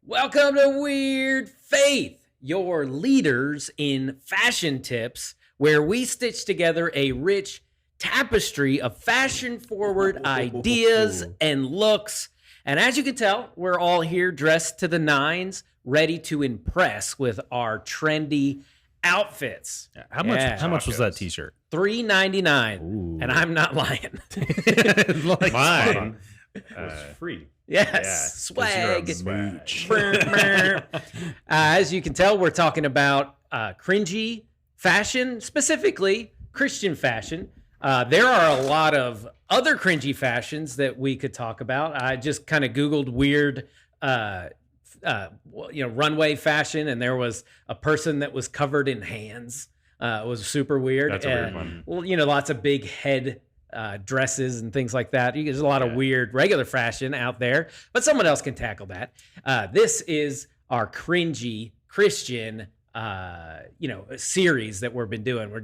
Welcome to Weird Faith, your leaders in fashion tips, where we stitch together a rich tapestry of fashion-forward ideas and looks. And as you can tell, we're all here dressed to the nines, ready to impress with our trendy outfits. How much was that t-shirt? $3.99, and I'm not lying. Mine was free. Yes, swag. As you can tell, we're talking about cringy fashion, specifically Christian fashion. There are a lot of other cringy fashions that we could talk about. I just kind of Googled weird, runway fashion, and there was a person that was covered in hands. It was super weird. That's a weird one. Well, lots of big head dresses and things like that. There's a lot of weird regular fashion out there, but someone else can tackle that. This is our cringy Christian, series that we've been doing. We're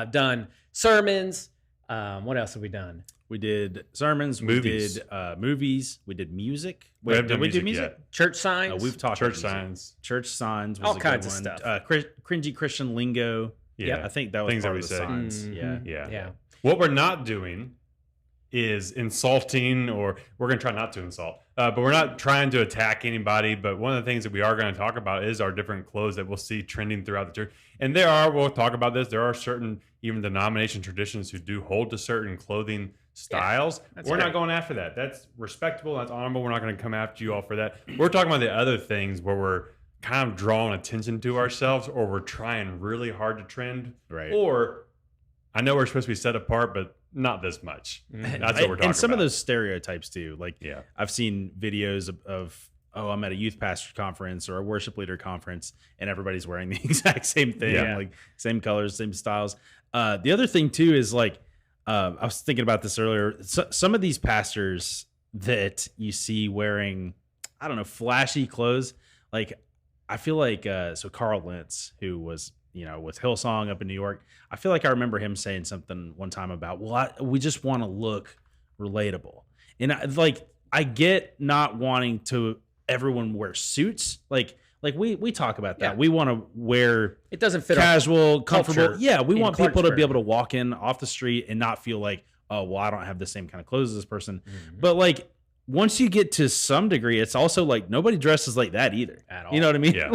done sermons. What else have we done? We did sermons, Movies. we did movies, we did music. We haven't Did done we do music music? yet. Church signs. We've talked Church about music. signs. Church signs was All a kinds good of one. stuff. Cringy Christian lingo. Yeah. I think that was Things part that of we the say. signs. Mhm. Yeah. What we're not doing is insulting, or we're going to try not to insult, but we're not trying to attack anybody. But one of the things that we are going to talk about is our different clothes that we'll see trending throughout the church. And we'll talk about this, there are certain even denomination traditions who do hold to certain clothing styles. We're not going after that. That's respectable. That's honorable. We're not going to come after you all for that. We're talking about the other things where we're kind of drawing attention to ourselves, or we're trying really hard to trend. Right. Or I know we're supposed to be set apart, but not this much. That's what we're talking about. And some of those stereotypes too. Like, Yeah. I've seen videos of I'm at a youth pastor conference or a worship leader conference, and everybody's wearing the exact same thing, like same colors, same styles. The other thing too is like, I was thinking about this earlier. Some of these pastors that you see wearing, I don't know, flashy clothes. Like, I feel like so Carl Lentz, who was with Hillsong up in New York, I feel like I remember him saying something one time about, we just want to look relatable, and I get not wanting to everyone wear suits, like we talk about that. Yeah. We want to wear It doesn't fit casual, comfortable. culture Yeah, we in want people to Clarksburg. be able to walk in off the street and not feel like, oh, well, I don't have the same kind of clothes as this person. Mhm. But like, once you get to some degree, it's also like nobody dresses like that either. At all. You know what I mean? Yeah.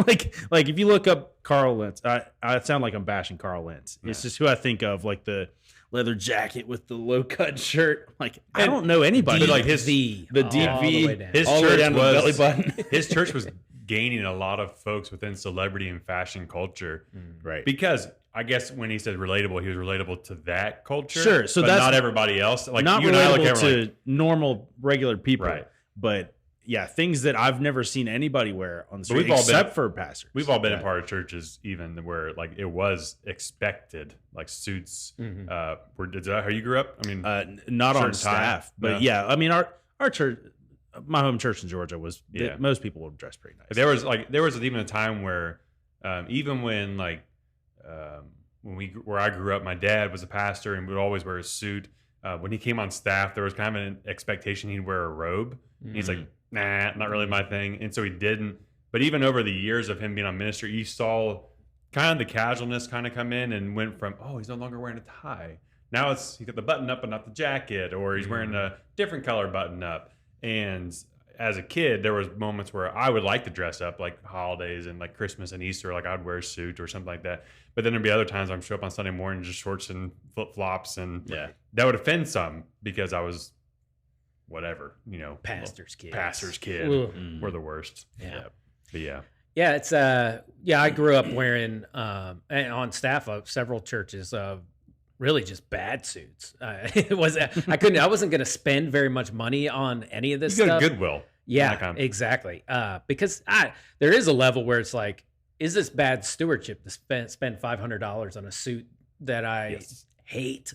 Like if you look up Carl Lentz, I sound like I'm bashing Carl Lentz. It's Yeah. just who I think of, like the leather jacket with the low cut shirt. Like, I don't know anybody. But like his V, the all deep the V, way down. his all the way church down to the belly was button. his church was gaining a lot of folks within celebrity and fashion culture, Right. because I guess when he said relatable, he was relatable to that culture. Sure, so but that's not everybody else. Like Not you and I look relatable at it, to normal, regular people. Right. But yeah, things that I've never seen anybody wear on the But street, we've all been- except for pastors. we've all been a Yeah. part of churches even where like it was expected, like suits. Mhm. Is that how you grew up? I mean, Not Shirt on and tie? staff, but No. yeah, I mean our church, my home church in Georgia was Yeah. most people would dress pretty nice. there was even a time where even when where I grew up, my dad was a pastor and would always wear a suit. When he came on staff, there was kind of an expectation he'd wear a robe. And he's like, nah, not really my thing. And so he didn't. But even over the years of him being on ministry, you saw kind of the casualness kind of come in, and went from, oh, he's no longer wearing a tie. Now he's got the button up but not the jacket, or he's wearing a different color button up. And as a kid, there was moments where I would like to dress up, like holidays and like Christmas and Easter, like I'd wear a suit or something like that. But then there'd be other times I'd show up on Sunday morning just shorts and flip flops, and that would offend some because I was whatever, Pastor's kid. pastor's kid. Ugh. We're the worst. Yeah. But yeah. Yeah, it's I grew up wearing and on staff of several churches really just bad suits. It was I wasn't going to spend very much money on any of this You go stuff. to Goodwill. Yeah, that kind of- exactly. Because there is a level where it's like, is this bad stewardship to spend $500 on a suit that I hate?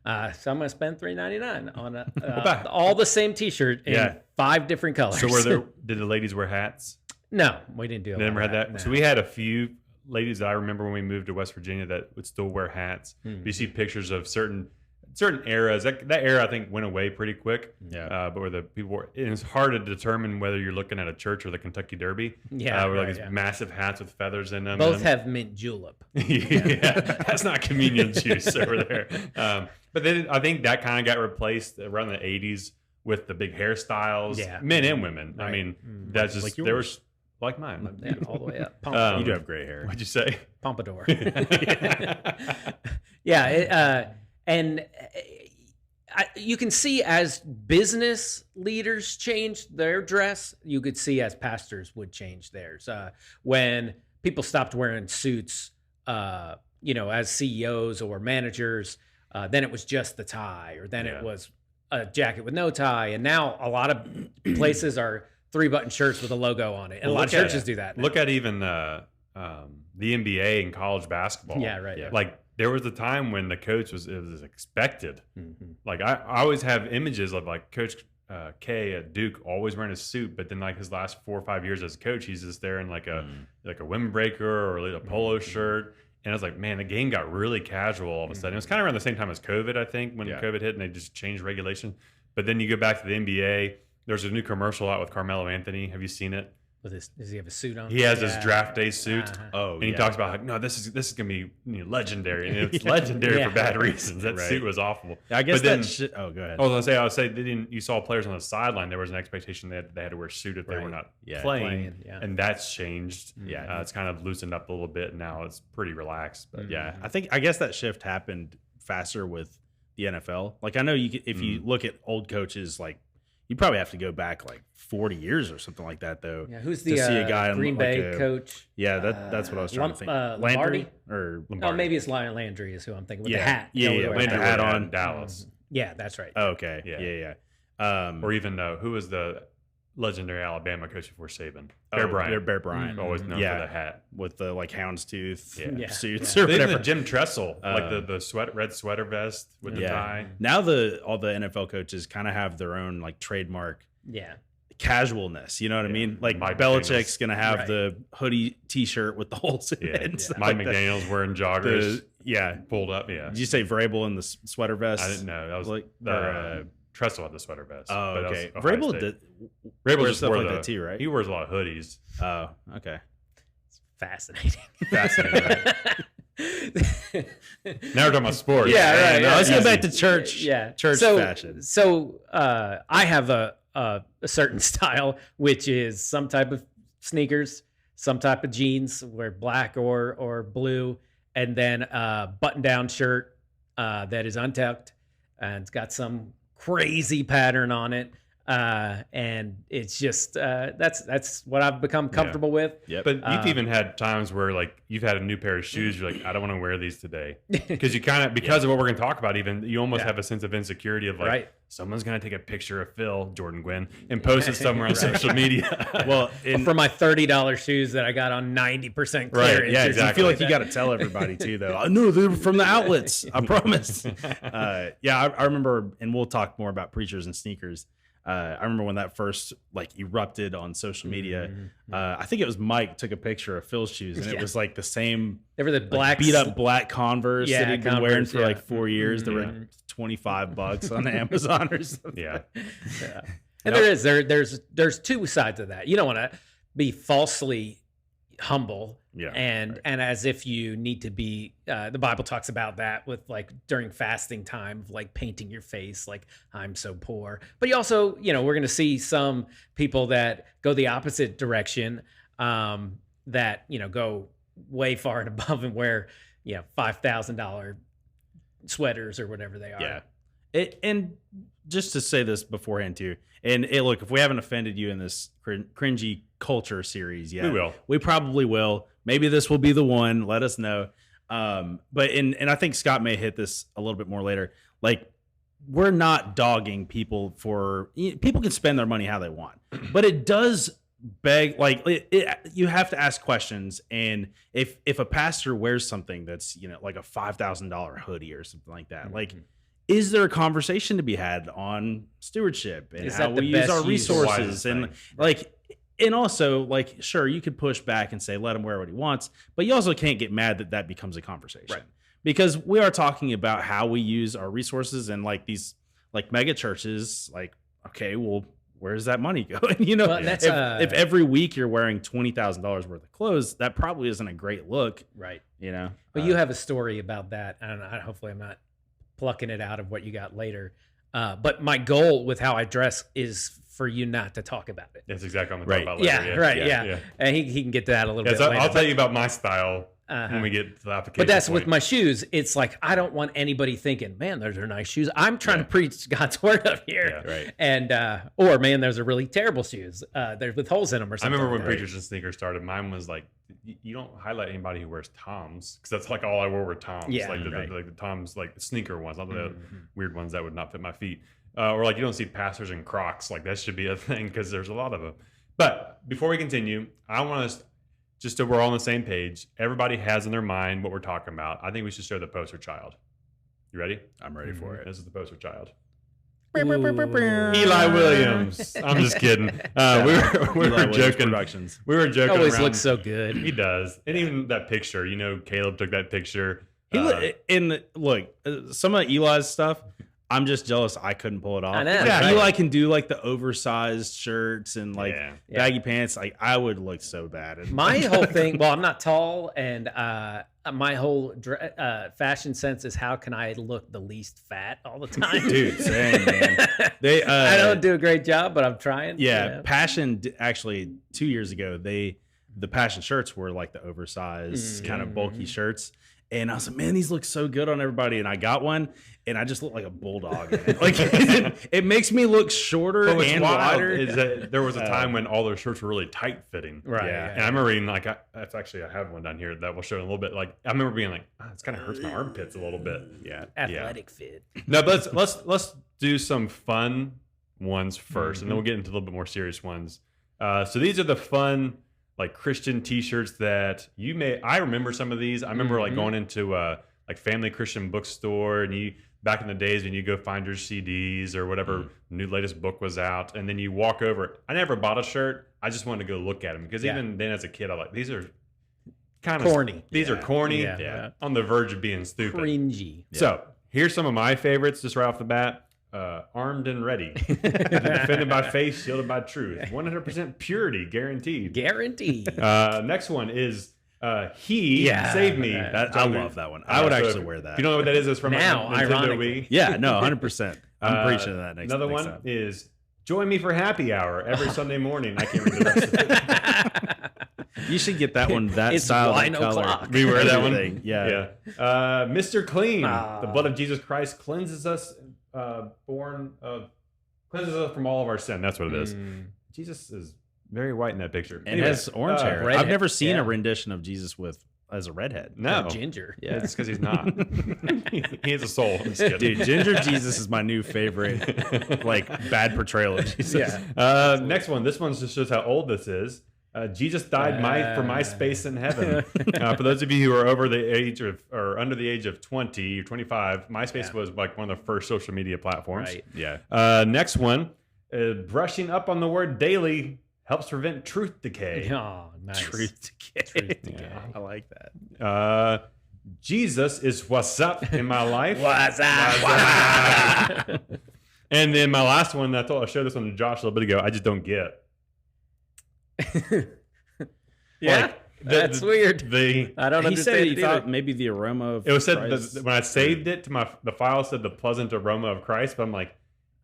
So I'm going to spend $3.99 on all the same T-shirt in 5 different colors. So did the ladies wear hats? No, we didn't do it. Never had that. No. So we had a few ladies that I remember when we moved to West Virginia that would still wear hats. Mm-hmm. You see pictures of certain eras. That era I think went away pretty quick. Yeah. But where the people were, and it's hard to determine whether you're looking at a church or the Kentucky Derby. Yeah, with like these massive hats with feathers in them. Both have mint julep. Yeah, that's not communion juice over there. But then I think that kind of got replaced around the 80s with the big hairstyles, men and women. Right. I mean, that's just, like there was like mine. Yeah, all the way up. Pompadour. You do have gray hair. What'd you say? Pompadour. And you can see as business leaders changed their dress, you could see as pastors would change theirs. When people stopped wearing suits, as CEOs or managers, then it was just the tie, or then it was a jacket with no tie. And now a lot of places are 3-button shirts with a logo on it. And a lot of churches do that now. Look at even the NBA and college basketball. Yeah, right. Yeah. Like there was a time when the coach was expected. Mm-hmm. Like I always have images of like Coach K at Duke always wearing a suit, but then like his last 4 or 5 years as coach, he's just there in like a windbreaker or like a polo shirt. And I was like, man, the game got really casual all of a sudden. It was kind of around the same time as COVID, I think, when COVID hit and they just changed regulation. But then you go back to the NBA. There's a new commercial out with Carmelo Anthony. Have you seen it? Does he have a suit on? He has his draft day suit. And he talks about, like, no, this is gonna be legendary, and it's legendary for bad reasons. That suit was awful. I guess but then, oh, go ahead. I was gonna say, you saw players on the sideline. There was an expectation that they had to wear a suit if they were not playing, and that's changed. It's kind of loosened up a little bit. And now it's pretty relaxed. But I guess that shift happened faster with the NFL. Like I know if you look at old coaches, like you probably have to go back like 40 years or something like that, though. Yeah, who's the to see a guy Green Bay coach? Yeah, that's what I was trying to think. Lombardi? Or Lombardi. Oh, maybe it's Landry is who I'm thinking with the hat. Yeah, with the hat on. Dallas. Yeah, that's right. Oh, okay. Yeah. Or even who was the legendary Alabama coach before Saban? Bear Bryant. Bear Bryant. Always known for the hat. With the like houndstooth suits or whatever. The Jim Tressel, like the red sweater vest with the tie. Now all the NFL coaches kind of have their own like trademark casualness. You know what I mean? Like Mike Belichick's going to have the hoodie T-shirt with the holes in it. And Mike McDaniel's wearing joggers. Pulled up. Yeah. Did you say Vrabel in the sweater vest? I didn't know. That was like Tressel had the sweater vest. Oh, okay. Vrabel wears stuff like that too, right? He wears a lot of hoodies. Oh, okay. It's fascinating. Right? Now we're talking about sports. Yeah, right. Let's get back to church. Church so, fashion. So I have a certain style, which is some type of sneakers, some type of jeans, wear black or blue, and then a button-down shirt that is untucked and it's got some crazy pattern on it. And it's just that's what I've become comfortable with. Yep. But you've even had times where like you've had a new pair of shoes, you're like, I don't want to wear these today, because you kind of because of what we're going to talk about. Even you almost have a sense of insecurity of like someone's going to take a picture of Phil Jordan Gwynn and post it somewhere on social media. Well, for my $30 shoes that I got on 90% clearance. Right. Yeah, exactly. I feel like you got to tell everybody too, though. No, they're from the outlets. I promise. I remember, and we'll talk more about preachers and sneakers. I remember when that first like erupted on social media. I think it was Mike took a picture of Phil's shoes, and it was like the same. They were the black, beat up black Converse that he'd been wearing for like 4 years. They were $25 on Amazon or something. And there's two sides of that. You don't want to be falsely humble. And as if you need to be, the Bible talks about that with like during fasting time, like painting your face, like I'm so poor. But you also, we're going to see some people that go the opposite direction, that, go way far and above and wear, $5,000 sweaters or whatever they are. Yeah. And just to say this beforehand too, and look, if we haven't offended you in this cringy culture series yet, we will. We probably will. Maybe this will be the one. Let us know. But I think Scott may hit this a little bit more later. Like, we're not dogging people people can spend their money how they want, but it does beg, like, you have to ask questions. And if a pastor wears something that's like a $5,000 hoodie or something like that, like is there a conversation to be had on stewardship and Is how that the we use best our use of resources wisest and thing? like, and also like, sure, you could push back and say, let him wear what he wants, but you also can't get mad that that becomes a conversation, Right. because we are talking about how we use our resources, and like these like mega churches, like, okay, well, where's that money going? You know, Well, that's, if every week you're wearing $20,000 worth of clothes, that probably isn't a great look, Right. you know. But you have a story about that, and hopefully I'm not plucking it out of what you got later. But my goal with how I dress is for you not to talk about it. That's exactly what I'm Right. talking about later. Yeah, right. And he can get to that a little Yeah, bit so later. I'll tell you about my style Uh-huh. when we get to the application. But that's with point. my shoes. It's like I don't want anybody thinking, "Man, those are nice shoes." I'm trying to preach God's word up here, Yeah, right. And or man, those are really terrible shoes. They're with holes in them or I something. remember when like that. Preachers and Sneakers started, mine was like, you don't highlight anybody who wears Toms, because that's like all I wore were Toms. Yeah, like right. the Toms, like the sneaker ones, not the Mhm. weird ones that would not fit my feet. Or like you don't see pastors in Crocs. Like that should be a thing because there's a lot of them. But before we continue, I want us just so we're all on the same page. Everybody has in their mind what we're talking about. I think we should show the poster child. You ready? I'm ready for it. This is the poster child. Ooh. Eli Williams. I'm just kidding. We Eli were Williams joking. Productions. We were joking Always around. looks so good. He does, and even that picture. You know, Caleb took that picture. He look, some of Eli's stuff, I'm just jealous I couldn't pull it off. I know, Like, right? Eli can do like the oversized shirts and like Yeah. baggy pants. Like I would look so bad. in- My whole thing, well, I'm not tall, and my whole fashion sense is how can I look the least fat all the time, Dude, same, man. They I don't do a great job, but I'm trying. Yeah, Passion actually 2 years ago, the Passion shirts were like the oversized kind of bulky shirts. And I was like, man, these look so good on everybody. And I got one, and I just look like a bulldog. in it. Like it makes me look shorter But what's and wild wider. is that there was a time when all their shirts were really tight fitting. Right. Yeah. And I remember reading like that's actually I have one down here that will show in a little bit. Like I remember being like, it's kind of hurts my armpits a little bit. Yeah. Athletic fit. No, but let's do some fun ones first, and then we'll get into a little bit more serious ones. So these are the fun like Christian T-shirts that you may. I remember some of these. I remember like going into like Family Christian Bookstore, and you back in the days when you go find your CDs or whatever new latest book was out, and then you walk over. I never bought a shirt. I just wanted to go look at them because even then as a kid, I like these are kind of Corny. These are corny. Yeah. On the verge of being stupid. Cringy. So here's some of my favorites just right off the bat. Armed and ready, defended by faith, shielded by truth, 100% purity guaranteed. Guaranteed. Next one is he saved me. I love that one. I would actually wear that. If you don't know what that is, it's from Now, Nintendo ironically. Wii. Yeah, no, 100%. I'm preaching to that next Another next one time. is join me for happy hour every Sunday morning. I can't read the rest of it. You should get that one, that It's style, that wine color. o'clock. We wear that one. Everything. Yeah. Mr. Clean. The blood of Jesus Christ cleanses us. Cleanses us from all of our sin. That's what it is. Jesus is very white in that picture. And has orange hair. redhead. I've never seen Yeah. a rendition of Jesus with as a redhead. No, Ginger. Yeah. it's because he's not. He has a soul. I'm just kidding. Dude, Ginger Jesus is my new favorite, like, bad portrayal of Jesus. Next one. This one just shows how old this is. Jesus died for my space in heaven. For those of you who are over the age of or under the age of 20 or 25, MySpace was like one of the first social media platforms. Right. Yeah. Next one, brushing up on the word daily helps prevent truth decay. Oh, nice. Truth decay. decay. I like that. Jesus is what's up in my life. What's up? And then my last one, I showed this one to Josh a little bit ago. I just don't get. Yeah, Like, that's weird. I I don't He understand said he it thought either. maybe the aroma of It was said Christ- when I saved it to the file said the pleasant aroma of Christ, but I'm like,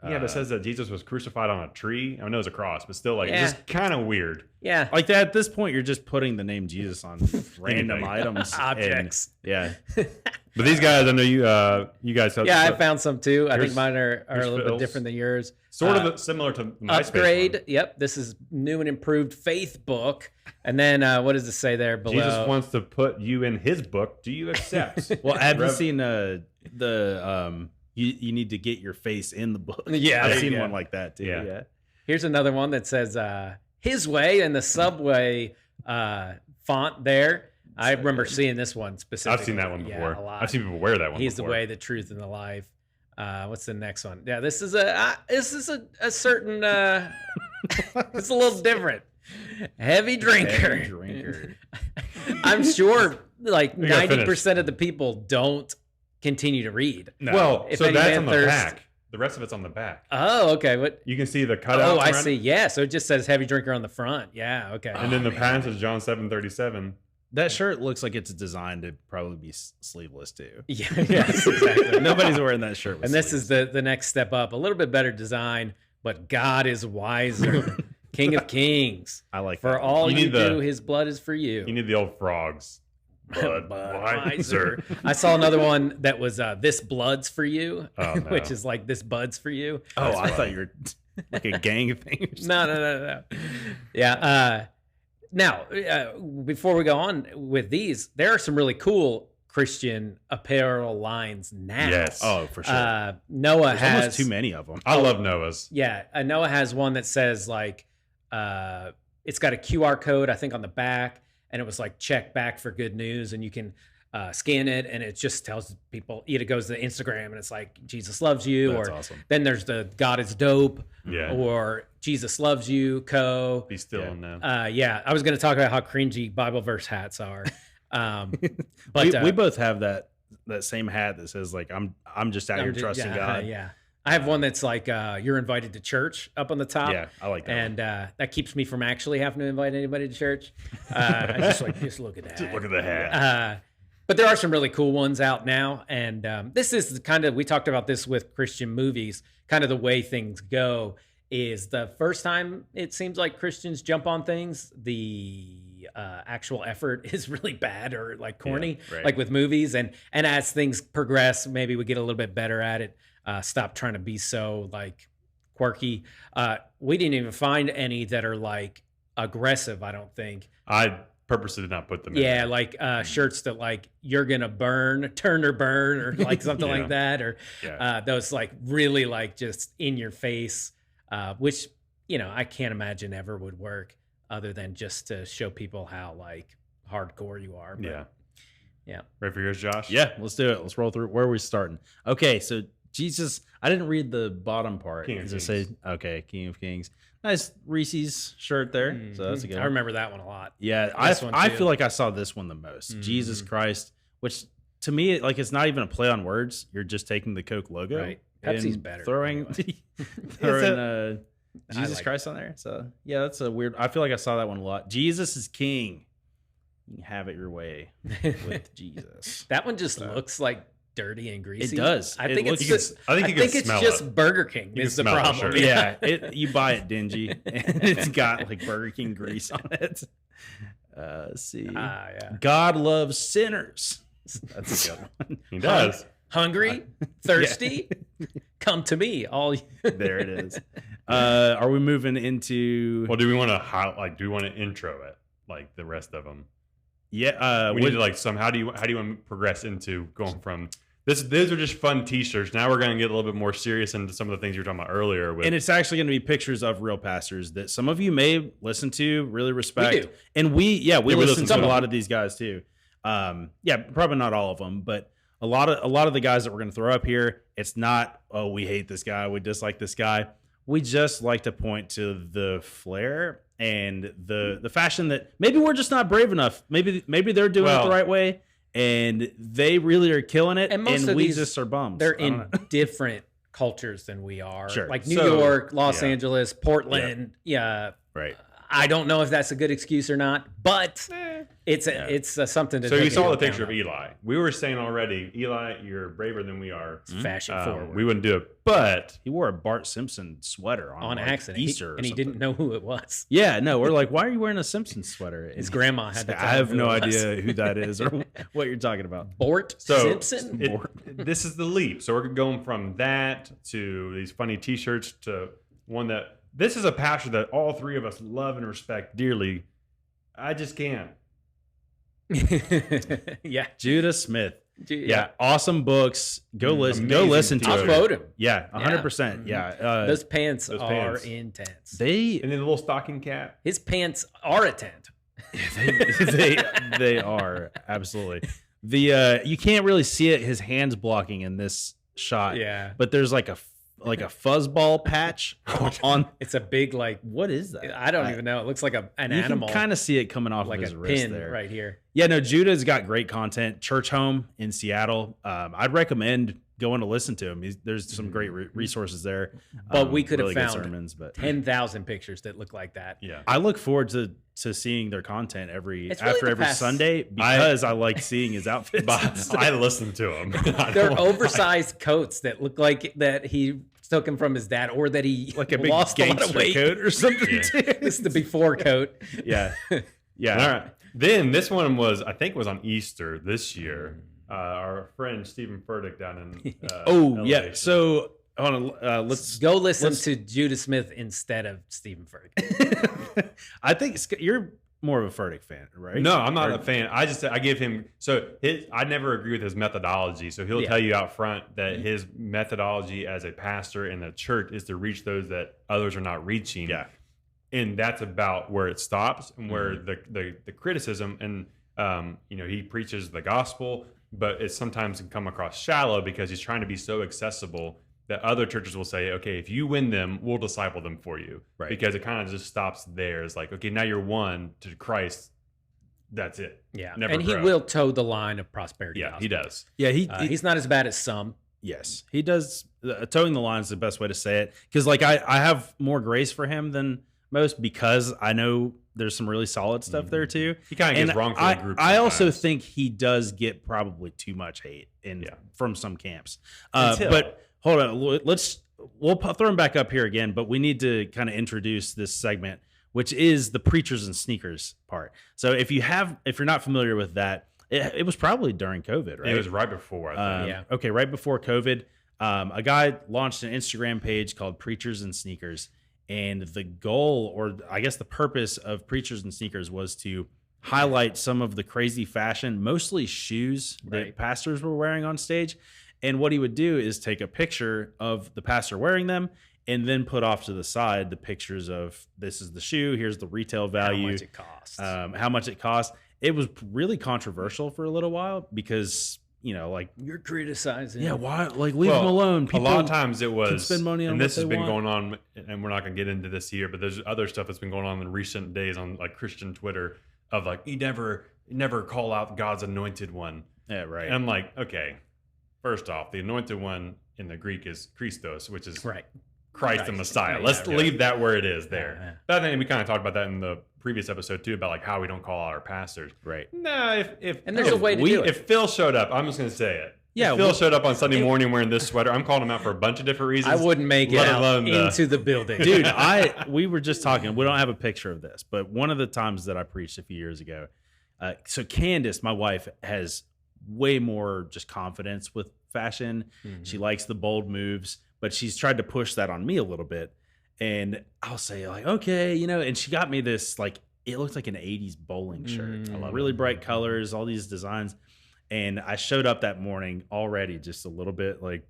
yeah, but it says that Jesus was crucified on a tree. I know it's a cross, but still, like, Yeah. it's just kind of weird. Yeah. Like that, at this point, you're just putting the name Jesus on random Anything. items. and- Objects. yeah. But these guys, I know you guys have Yeah, I found some too. I think Here's- mine are a here's little Phil's. bit different than yours. sort of similar to MySpace Upgrade. one. Yep. This is new and improved faith book. And then what does it say there below? Jesus wants to put you in his book. Do you accept? Well, have you Rev- seen you need to get your face in the book? Yeah, I've seen yeah. one like that too. Yeah. Yeah. Here's another one that says his way and the subway font there. I remember seeing this one specifically. I've seen that one Yeah, before. a lot. I've seen people wear that one He's before. the way, the truth, and the life. What's the next one? Yeah, this is a certain it's a little different. Heavy drinker. Heavy drinker. I'm sure like You gotta 90% of the people don't continue to read. No. Well, If so any that's man on the thirst- back. The rest of it's on the back. Oh, okay. What? You can see the cutout. Oh, I see. Yeah. So it just says heavy drinker on the front. Yeah. Okay. And then the pants is John 7:37. That shirt looks like it's designed to probably be sleeveless too. Yeah. Yes. Exactly. Nobody's wearing that shirt. With And this is sleeves. the next step up. A little bit better design, but God is wiser. King of Kings. I like For that. all You you, need the- do, his blood is for you. You need the old frogs. Bud Budweiser. I saw another one that was this blood's for you, Oh, no. which is like this bud's for you. Oh, That's I thought funny. you were like a gang thing. Or something. No. Yeah. Now, before we go on with these, there are some really cool Christian apparel lines now. Yes. Oh, for sure. Noah There's has almost too many of them. I love Noah's. Yeah, Noah has one that says like it's got a QR code I think on the back, and it was like check back for good news, and you can scan it, and it just tells people. Either goes to Instagram, and it's like Jesus loves you, That's or awesome. then there's the God is dope, Yeah. or Jesus loves you, co. Be still Yeah. on now. Yeah, I was going to talk about how cringy Bible verse hats are, but we both have that same hat that says like I'm just out here trusting God. Yeah, I have one that's like you're invited to church up on the top. Yeah, I like that. And that keeps me from actually having to invite anybody to church. I just look at that. Just look at the hat. But there are some really cool ones out now, and this is kind of, we talked about this with Christian movies. Kind of the way things go is the first time it seems like Christians jump on things, the actual effort is really bad or like corny, Yeah, right. like with movies. And as things progress, maybe we get a little bit better at it. Stop trying to be so like quirky. We didn't even find any that are like aggressive, I don't think. I purposely did not put them in. Yeah, there. like shirts that like you're gonna turn or burn, or like something Yeah. like that, or Yeah. those like really like just in your face, which I can't imagine ever would work other than just to show people how like hardcore you are. But, Yeah. yeah. Ready for yours, Josh? Yeah, let's do it. Let's roll through. Where are we starting? Okay, so Jesus, I didn't read the bottom part. King of Does it say, Kings. okay, King of Kings. Nice Reese's shirt there. So that's a good I one. remember that one a lot. Yeah, This one I too. feel like I saw this one the most. Jesus Christ, which to me, like, it's not even a play on words. You're just taking the Coke logo. Right. Pepsi's and better, Throwing, anyway. throwing Jesus like Christ on there. So, yeah, that's a weird. I feel like I saw that one a lot. Jesus is king. You can have it your way with Jesus. That one just looks like dirty and greasy. It does. I It think looks- it's You can- just. I think you can it's smell just it. Burger King You is can the smell the problem. shirt. Yeah, you buy it dingy, and it's got like Burger King grease on it. Let's see. Yeah. God loves sinners. That's a good one. He does. Hungry, thirsty, come to me. All There it is. Are we moving into? Well, do we want to do we want to intro it like the rest of them? Yeah, We need to like how do you want to progress into going from this? Those are just fun T-shirts. Now we're going to get a little bit more serious into some of the things you were talking about earlier. With and it's actually going to be pictures of real pastors that some of you may listen to, really respect. We do. And we listen to some a of lot them. of these guys too. Yeah, probably not all of them, but a lot of the guys that we're going to throw up here, it's not, oh, we hate this guy, we dislike this guy. We just like to point to the flair and the fashion that maybe we're just not brave enough. Maybe they're doing it the right way, and they really are killing it, And most of we these, just are bums. they're I don't in know. different cultures than we are. Sure. Like New So, York, Los yeah. Angeles, Portland. Yeah. Right. I don't know if that's a good excuse or not, but it's something to so take you saw the into picture of account. Eli. We were saying already, Eli, you're braver than we are. It's fashion forward. We wouldn't do it, but He wore a Bart Simpson sweater on like, accident. Easter, or and he something. didn't know who it was. Yeah, no, we're like, why are you wearing a Simpsons sweater? His grandma had to I tell have him who no it was. idea who that is or what you're talking about. Bort so Simpson. this is the leap. So we're going from that to these funny T-shirts to one that this is a pastor that all three of us love and respect dearly. I just can't. Yeah. Judah Smith. Yeah, awesome books. Go listen. Go Amazing listen to I'll it. quote him. Yeah, 100%. Yeah, Those pants those are pants. intense. they And then the little stocking cap. His pants are a tent. they are absolutely the you can't really see it. His hands blocking in this shot. Yeah. But there's like a fuzzball patch on. It's a big like. What is that? I don't even know. It looks like an you animal. You can kind of see it coming off like of his a wrist pin there. right here. Yeah, no, Judah's got great content. Church Home in Seattle. I'd recommend going to listen to him. There's some great resources there. But we could really have found sermons, but 10,000 pictures that look like that. Yeah. I look forward to seeing their content every past- Sunday because I like seeing his outfits. I listen to him. They're oversized coats that look like that he took him from his dad, or that he like a big lost a lot of gangster weight. coat or something. Yeah. Too. This is the before coat. Yeah. Yeah. All right. Then this one was, I think, was on Easter this year. Our friend Stephen Furtick down in. Yeah. So let's go listen to Judah Smith instead of Stephen Furtick. I think you're more of a Furtick fan, right? No, I'm not a fan. I give him I never agree with his methodology. So he'll tell you out front that his methodology as a pastor in the church is to reach those that others are not reaching. Yeah. And that's about where it stops and where the criticism and he preaches the gospel, but it sometimes can come across shallow because he's trying to be so accessible that other churches will say, okay, if you win them, we'll disciple them for you. Right. Because it kind of just stops there. It's like, okay, now you're won to Christ. That's it. Yeah. Never and grow. he will toe the line of prosperity. Yeah, gospel. he does. Yeah, he's not as bad as some. Yes, he does. Towing the line is the best way to say it. Because like I have more grace for him than most because I know there's some really solid stuff there too. He kind of gets wrongfully grouped. I also sometimes. think he does get probably too much hate from some camps. Until- But hold on, we'll throw him back up here again. But we need to kind of introduce this segment, which is the preachers and sneakers part. So if you're not familiar with that, it was probably during COVID, right? It was right before, I think. Okay, right before COVID, a guy launched an Instagram page called Preachers and Sneakers. And the goal, or I guess the purpose of Preachers and Sneakers was to highlight some of the crazy fashion, mostly shoes that pastors were wearing on stage. And what he would do is take a picture of the pastor wearing them and then put off to the side the pictures of this is the shoe, here's the retail value, How much it costs. how much it costs. It was really controversial for a little while because, like you're criticizing. Yeah, why? Like, leave them alone. A lot of times it was, spend money on and what this has they been want. going on, and we're not going to get into this here, but there's other stuff that's been going on in recent days on like Christian Twitter of like, you never call out God's anointed one. Yeah, right. And I'm like, okay, first off, the anointed one in the Greek is Christos, which is Christ the Messiah. Let's leave that where it is there. Yeah. But I think we kind of talked about that in the previous episode too, about like how we don't call out our pastors. Right. No, And there's a way to do it. If Phil showed up, I'm just going to say it. Yeah, if Phil showed up on Sunday morning wearing this sweater, I'm calling him out for a bunch of different reasons. I wouldn't make it let out alone into the building. Dude, we were just talking. We don't have a picture of this, but one of the times that I preached a few years ago, so Candace, my wife, has way more just confidence with fashion. Mm-hmm. She likes the bold moves, but she's tried to push that on me a little bit. And I'll say like, okay, and she got me this, like, it looks like an 80s bowling shirt. I love really bright colors, all these designs. And I showed up that morning already just a little bit like,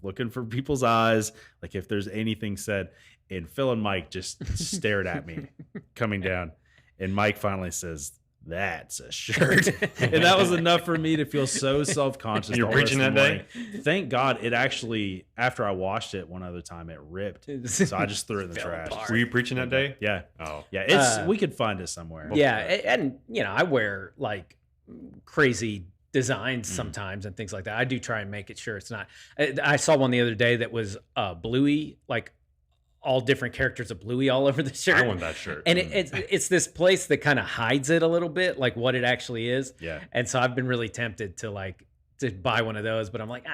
looking for people's eyes, like if there's anything said. And Phil and Mike just stared at me coming down. And Mike finally says, "That's a shirt." And that was enough for me to feel so self-conscious. You're preaching that day? Thank God it actually, after I washed it one other time, it ripped. So I just threw it in the Fell trash. apart. Were you preaching that day? Yeah. Oh. Yeah. We could find it somewhere. Yeah, and I wear like crazy designs sometimes and things like that. I do try and make it sure it's not. I saw one the other day that was bluey, like all different characters of bluey all over the shirt. I want that shirt. And it's this place that kind of hides it a little bit, like what it actually is. Yeah. And so I've been really tempted to buy one of those, but I'm like,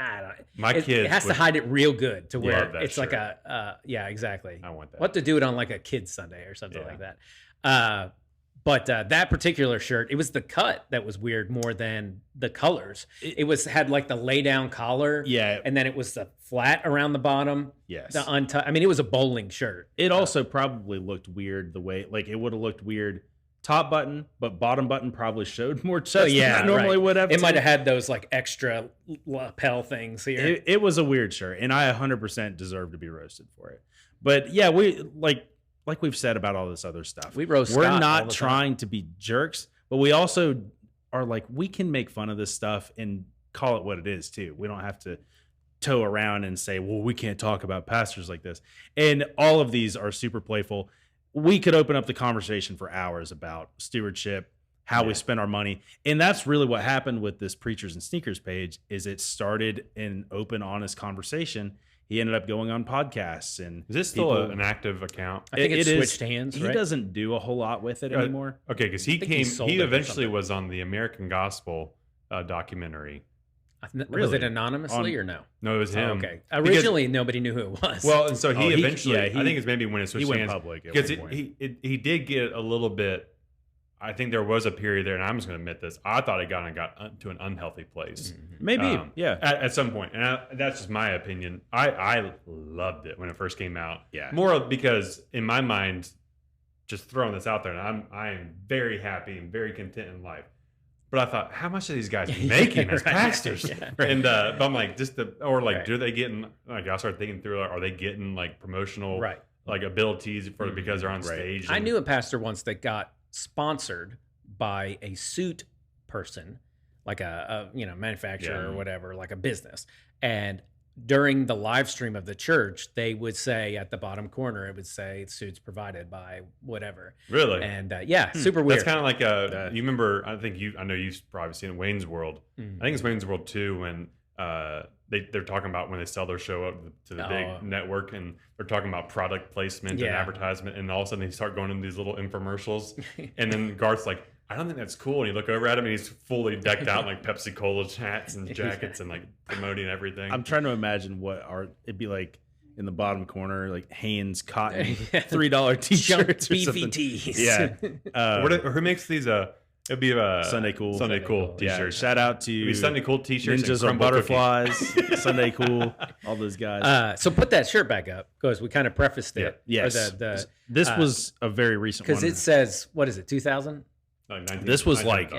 My kids it has to would hide it real good to where love that it's like shirt. yeah, exactly. I want that. What to do it on like a kid's Sunday or something like that. But that particular shirt, it was the cut that was weird more than the colors. It had like the lay down collar. Yeah. And then it was the flat around the bottom. Yes. I mean, it was a bowling shirt. It also probably looked weird the way, like it would have looked weird top button, but bottom button probably showed more chest than I normally would have. It might have had those like extra lapel things here. It was a weird shirt, and I 100% deserve to be roasted for it. But yeah, we like we've said about all this other stuff. We roast We're Scott all not the trying to be jerks, but we also are like, we can make fun of this stuff and call it what it is too. We don't have to toe around and say, well, we can't talk about pastors like this. And all of these are super playful. We could open up the conversation for hours about stewardship, how we spend our money. And that's really what happened with this Preachers and Sneakers page is it started an open, honest conversation. He ended up going on podcasts. And is this still an active account? I think it switched hands, right? He doesn't do a whole lot with it anymore. Okay, because he eventually was on the American Gospel documentary. Really? Was it anonymously or no? No, it was him. Okay. Originally, nobody knew who it was. Well, and so he eventually, I think it's maybe when it switched he went hands. Public because he did get a little bit. I think there was a period there, and I'm just going to admit this. I thought it got to an unhealthy place. Maybe, at some point. And that's just my opinion. I loved it when it first came out. Yeah. More because, in my mind, just throwing this out there, and I am very happy and very content in life. But I thought, how much are these guys making as pastors? And but I'm like, do they getting? Like, I started thinking through, are they getting like promotional, like abilities because they're on stage? I knew a pastor once that got sponsored by a suit person, like a manufacturer or whatever, like a business. And during the live stream of the church, they would say at the bottom corner, it would say suits provided by whatever. Really? And super weird. That's kind of like you remember, I know you've probably seen Wayne's World. I think it's Wayne's World 2 when they're talking about when they sell their show up to the big network, and they're talking about product placement and advertisement, and all of a sudden they start going into these little infomercials, and then Garth's like, I don't think that's cool. And you look over at him and he's fully decked out in like Pepsi Cola hats and jackets and like promoting everything. I'm trying to imagine it'd be like in the bottom corner, like Hanes cotton $3 t-shirts or something. BVTs. Yeah. Who makes these? It'd be a Sunday Cool t-shirts. Yeah, shout out to Sunday Cool t-shirts. Ninjas or Butterflies, Sunday Cool, all those guys. So put that shirt back up because we kind of prefaced it. Yes. This was a very recent one. Because it says, what is it, 2000? This was like,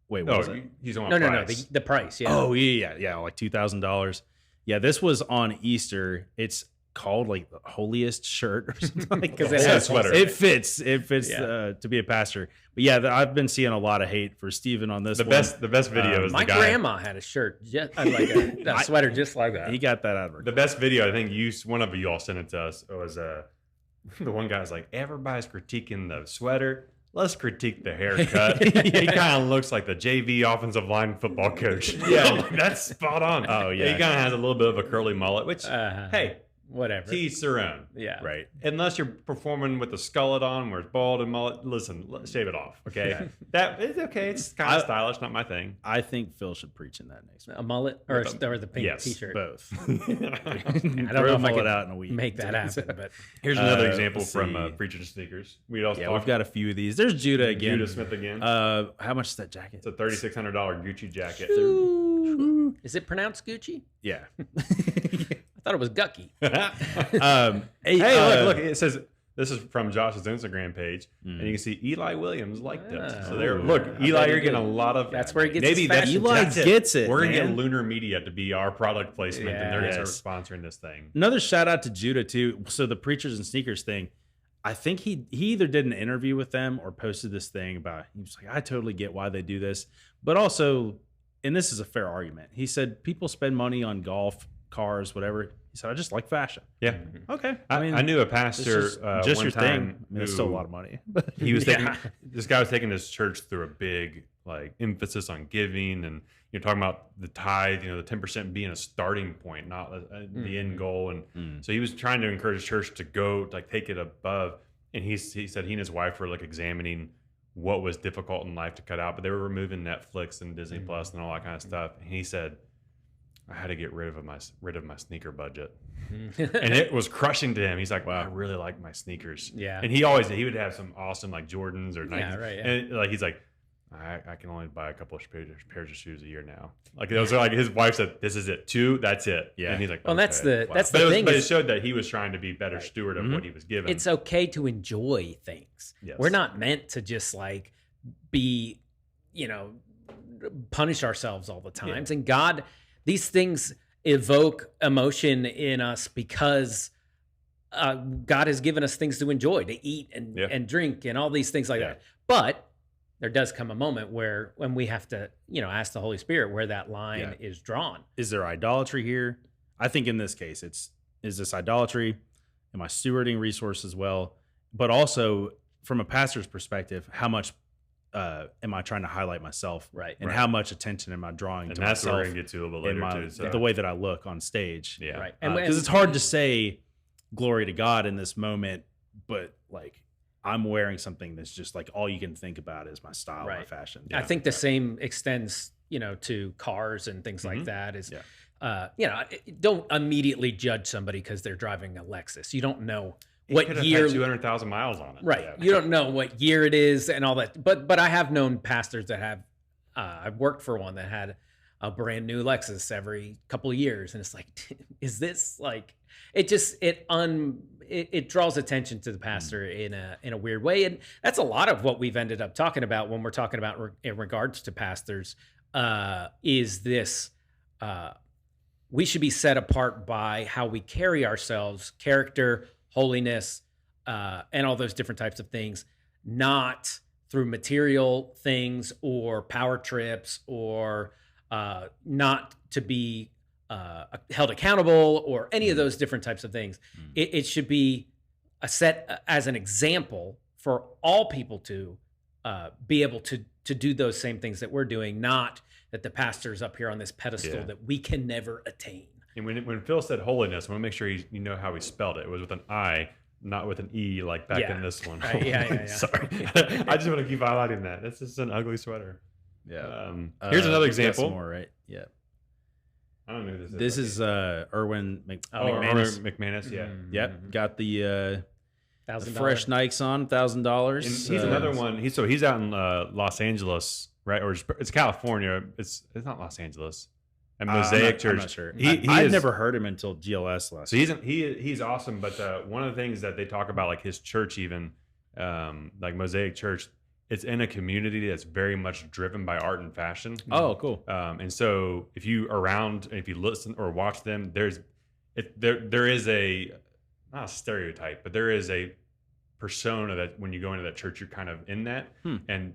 wait, what was it? He's on no, the price. Yeah. Oh yeah, like $2,000. Yeah, this was on Easter. It's called like the holiest shirt or something like that. Because it has a sweater. It fits to be a pastor. But yeah, I've been seeing a lot of hate for Stephen on this. The best video is my the guy. grandma had a shirt, like a sweater just like that. He got that out of her. The best video, I think one of you all sent it to us. It was the one guy's like, everybody's critiquing the sweater. Let's critique the haircut. He kind of looks like the JV offensive line football coach. Yeah, that's spot on. Oh yeah, he kind of has a little bit of a curly mullet, which hey. Whatever. To each their own. Yeah. Right. Unless you're performing with the skullet on where it's bald and mullet, listen, shave it off. Okay. It's okay. It's kind of stylish, not my thing. I think Phil should preach in that next week. A mullet or the pink t-shirt? Both. I don't know if I could out in a week. Make that happen. But here's another example from Preachers and Sneakers. We've got a few of these. There's Judah again. Judah Smith again. How much is that jacket? It's a $3,600 Gucci jacket. Is it pronounced Gucci? Yeah. I thought it was Gucky. Look, it says this is from Josh's Instagram page, and you can see Eli Williams liked it. So Eli, you're getting a lot of. That's where he gets. Maybe Eli gets it. We're gonna get Lunar Media to be our product placement, and they're gonna start sponsoring this thing. Another shout out to Judah too. So the Preachers and Sneakers thing, I think he either did an interview with them or posted this thing about. He was like, I totally get why they do this, but also, and this is a fair argument. He said people spend money on golf, cars, whatever. He said, I just like fashion. Yeah. Okay. I knew a pastor just one your time. thing. I mean, it's still a lot of money. He was taking this guy was taking his church through a big like emphasis on giving, and you're talking about the tithe, the 10% being a starting point, not the end goal. And so he was trying to encourage the church to go like take it above. And he said he and his wife were like examining what was difficult in life to cut out, but they were removing Netflix and Disney Plus and all that kind of stuff. And he said, I had to get rid of my sneaker budget, and it was crushing to him. He's like, "Wow, I really like my sneakers." Yeah, and he would have some awesome like Jordans or Nikes. Yeah, right. Yeah. And like he's like, I can only buy a couple of pairs of shoes a year now. Like those are like his wife said, "This is it, 2, that's it." Yeah, and he's like, "Well, okay, that's the thing." But it showed that he was trying to be better steward of what he was given. It's okay to enjoy things. Yes. We're not meant to just like be, punish ourselves all the times. And God. These things evoke emotion in us because God has given us things to enjoy, to eat and drink and all these things like that. But there does come a moment when we have to, ask the Holy Spirit where that line is drawn. Is there idolatry here? I think in this case, is this idolatry? Am I stewarding resources well? But also from a pastor's perspective, how much am I trying to highlight myself? Right. And how much attention am I drawing And to that's what we're myself going to get to a little bit later, too. So. the way that I look on stage? Yeah. Right. Because it's hard to say glory to God in this moment, but like I'm wearing something that's just like all you can think about is my style, my fashion. I think the same extends, to cars and things like that. Is, don't immediately judge somebody because they're driving a Lexus. You don't know what year, 200,000 miles on it. Right. Yeah. You don't know what year it is and all that. But I have known pastors that have. I've worked for one that had a brand new Lexus every couple of years, and it's like, is this like? It just it draws attention to the pastor in a weird way, and that's a lot of what we've ended up talking about when we're talking about in regards to pastors. Is this we should be set apart by how we carry ourselves, character, holiness, and all those different types of things, not through material things or power trips or not to be held accountable or any of those different types of things. It should be a set as an example for all people to be able to do those same things that we're doing, not that the pastor's up here on this pedestal that we can never attain. And when Phil said holiness, I want to make sure you know how he spelled it. It was with an I, not with an E like back in this one. Yeah. Sorry. I just want to keep highlighting that. This is an ugly sweater. Yeah. Here's another example. More, right? Yeah. I don't know who this is. This is Erwin McManus. McManus. McManus, yeah. Yep. Got the $1,000 fresh Nikes on, $1,000. He's another one. He's out in Los Angeles, right? Or it's California. It's not Los Angeles. And Mosaic Church. I'm not sure. I've never heard him until GLS last. So he's awesome. But one of the things that they talk about, like his church, even like Mosaic Church, it's in a community that's very much driven by art and fashion. Oh, cool. And so if you listen or watch them, there is not a stereotype, but there is a persona that when you go into that church, you're kind of in that. And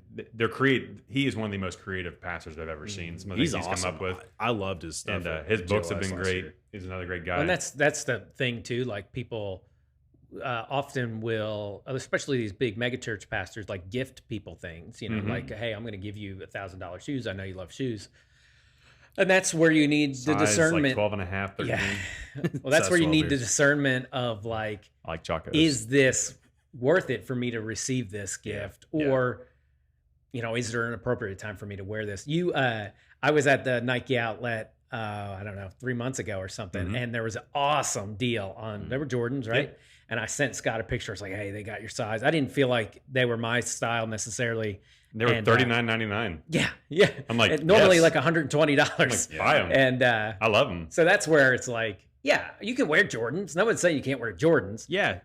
he is one of the most creative pastors I've ever seen. Some of the things awesome. He's come up with. I loved his stuff. And his books have been great. He's another great guy. And that's the thing too. Like people often will, especially these big megachurch pastors, like gift people things. Like, hey, I'm going to give you $1,000 shoes. I know you love shoes. And that's where you need the discernment. Like 12 and a half, 13. Yeah. Well, that's where you need the discernment of like, I like chocos. Is this worth it for me to receive this gift? Or, is there an appropriate time for me to wear this? I was at the Nike outlet, I don't know, 3 months ago or something. And there was an awesome deal on, they were Jordans, right? Yeah. And I sent Scott a picture. I was like, hey, they got your size. I didn't feel like they were my style necessarily. They were $39.99. Yeah. I'm like, normally like $120. Like, buy them. And I love them. So that's where it's like, yeah, you can wear Jordans. No one's saying you can't wear Jordans. Yeah.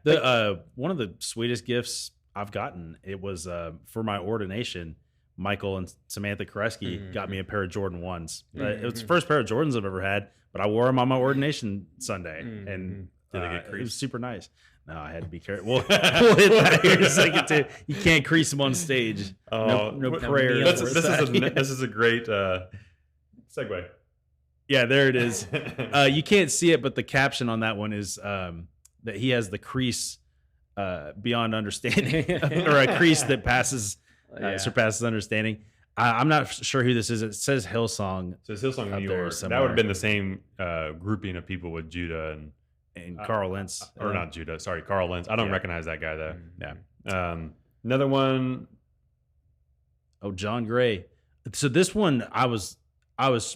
One of the sweetest gifts I've gotten, it was for my ordination. Michael and Samantha Koreski got me a pair of Jordan 1s. It was the first pair of Jordans I've ever had, but I wore them on my ordination Sunday. And it was super nice. No, I had to be careful. We'll hit that here in a second too. You can't crease them on stage. No prayer. This is a great segue. Yeah, there it is. You can't see it, but the caption on that one is that he has the crease beyond understanding, or a crease that surpasses understanding. I'm not sure who this is. It says Hillsong. So it's Hillsong New York. That would have been the same grouping of people with Judah and Carl Lentz. Or not Judah. Sorry, Carl Lentz. I don't recognize that guy though. Yeah. Another one. Oh, John Gray. So this one, I was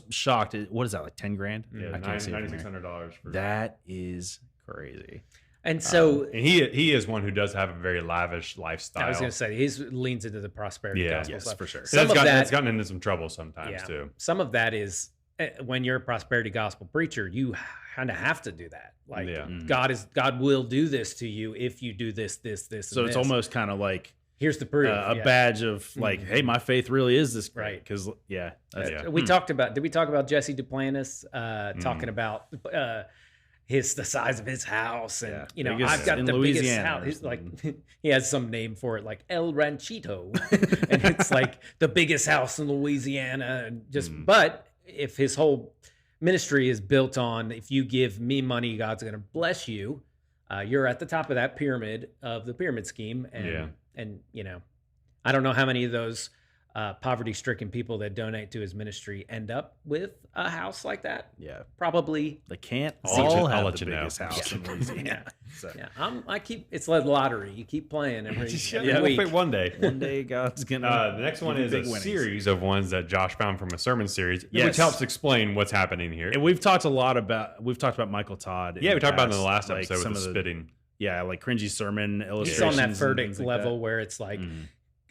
shocked. What is that, like 10 grand? Yeah, $9,600. That is crazy. And so and he is one who does have a very lavish lifestyle. I was going to say he leans into the prosperity gospel stuff for sure. That's gotten into some trouble sometimes too. Some of that is when you're a prosperity gospel preacher, you kind of have to do that. Like God will do this to you if you do this. So it's almost kind of like, here's the proof. A badge of like, hey, my faith really is this great. Right. Because we talked about. Did we talk about Jesse Duplantis talking about the size of his house, and I've got the biggest house. He's like, he has some name for it, like El Ranchito, and it's like the biggest house in Louisiana, and just. But if his whole ministry is built on, if you give me money, God's going to bless you. You're at the top of that pyramid of the pyramid scheme. And you know, I don't know how many of those poverty-stricken people that donate to his ministry end up with a house like that. Yeah, probably. They can't I'll all let have you the know. biggest house in Louisiana. So. I keep, it's like lottery. You keep playing every We'll week. pick one day. One day God's gonna. The next one give is you a big winnings. series of ones that Josh found from a sermon series, which Yes. helps explain what's happening here. And we've talked about Michael Todd. Yeah, we talked about it in the past, last episode some with the of spitting. Yeah, like cringy sermon He's illustrations. on that verdict and things like level that. where it's like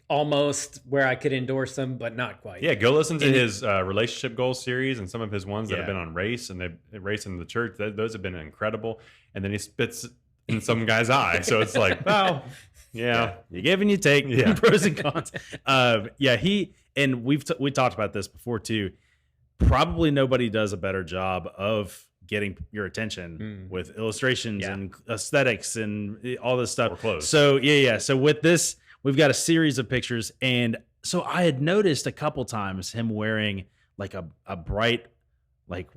almost where I could endorse them, but not quite. Yeah, go listen to his relationship goals series and some of his ones that have Yeah. been on race and they race in the church. Those have been incredible. And then he spits in some guy's eye, so it's like, well, yeah. You give and you take. Yeah. Pros and cons. He and we talked about this before too. Probably nobody does a better job of getting your attention with illustrations and aesthetics and all this stuff. Or clothes. So So with this, we've got a series of pictures, and so I had noticed a couple times him wearing like a bright, like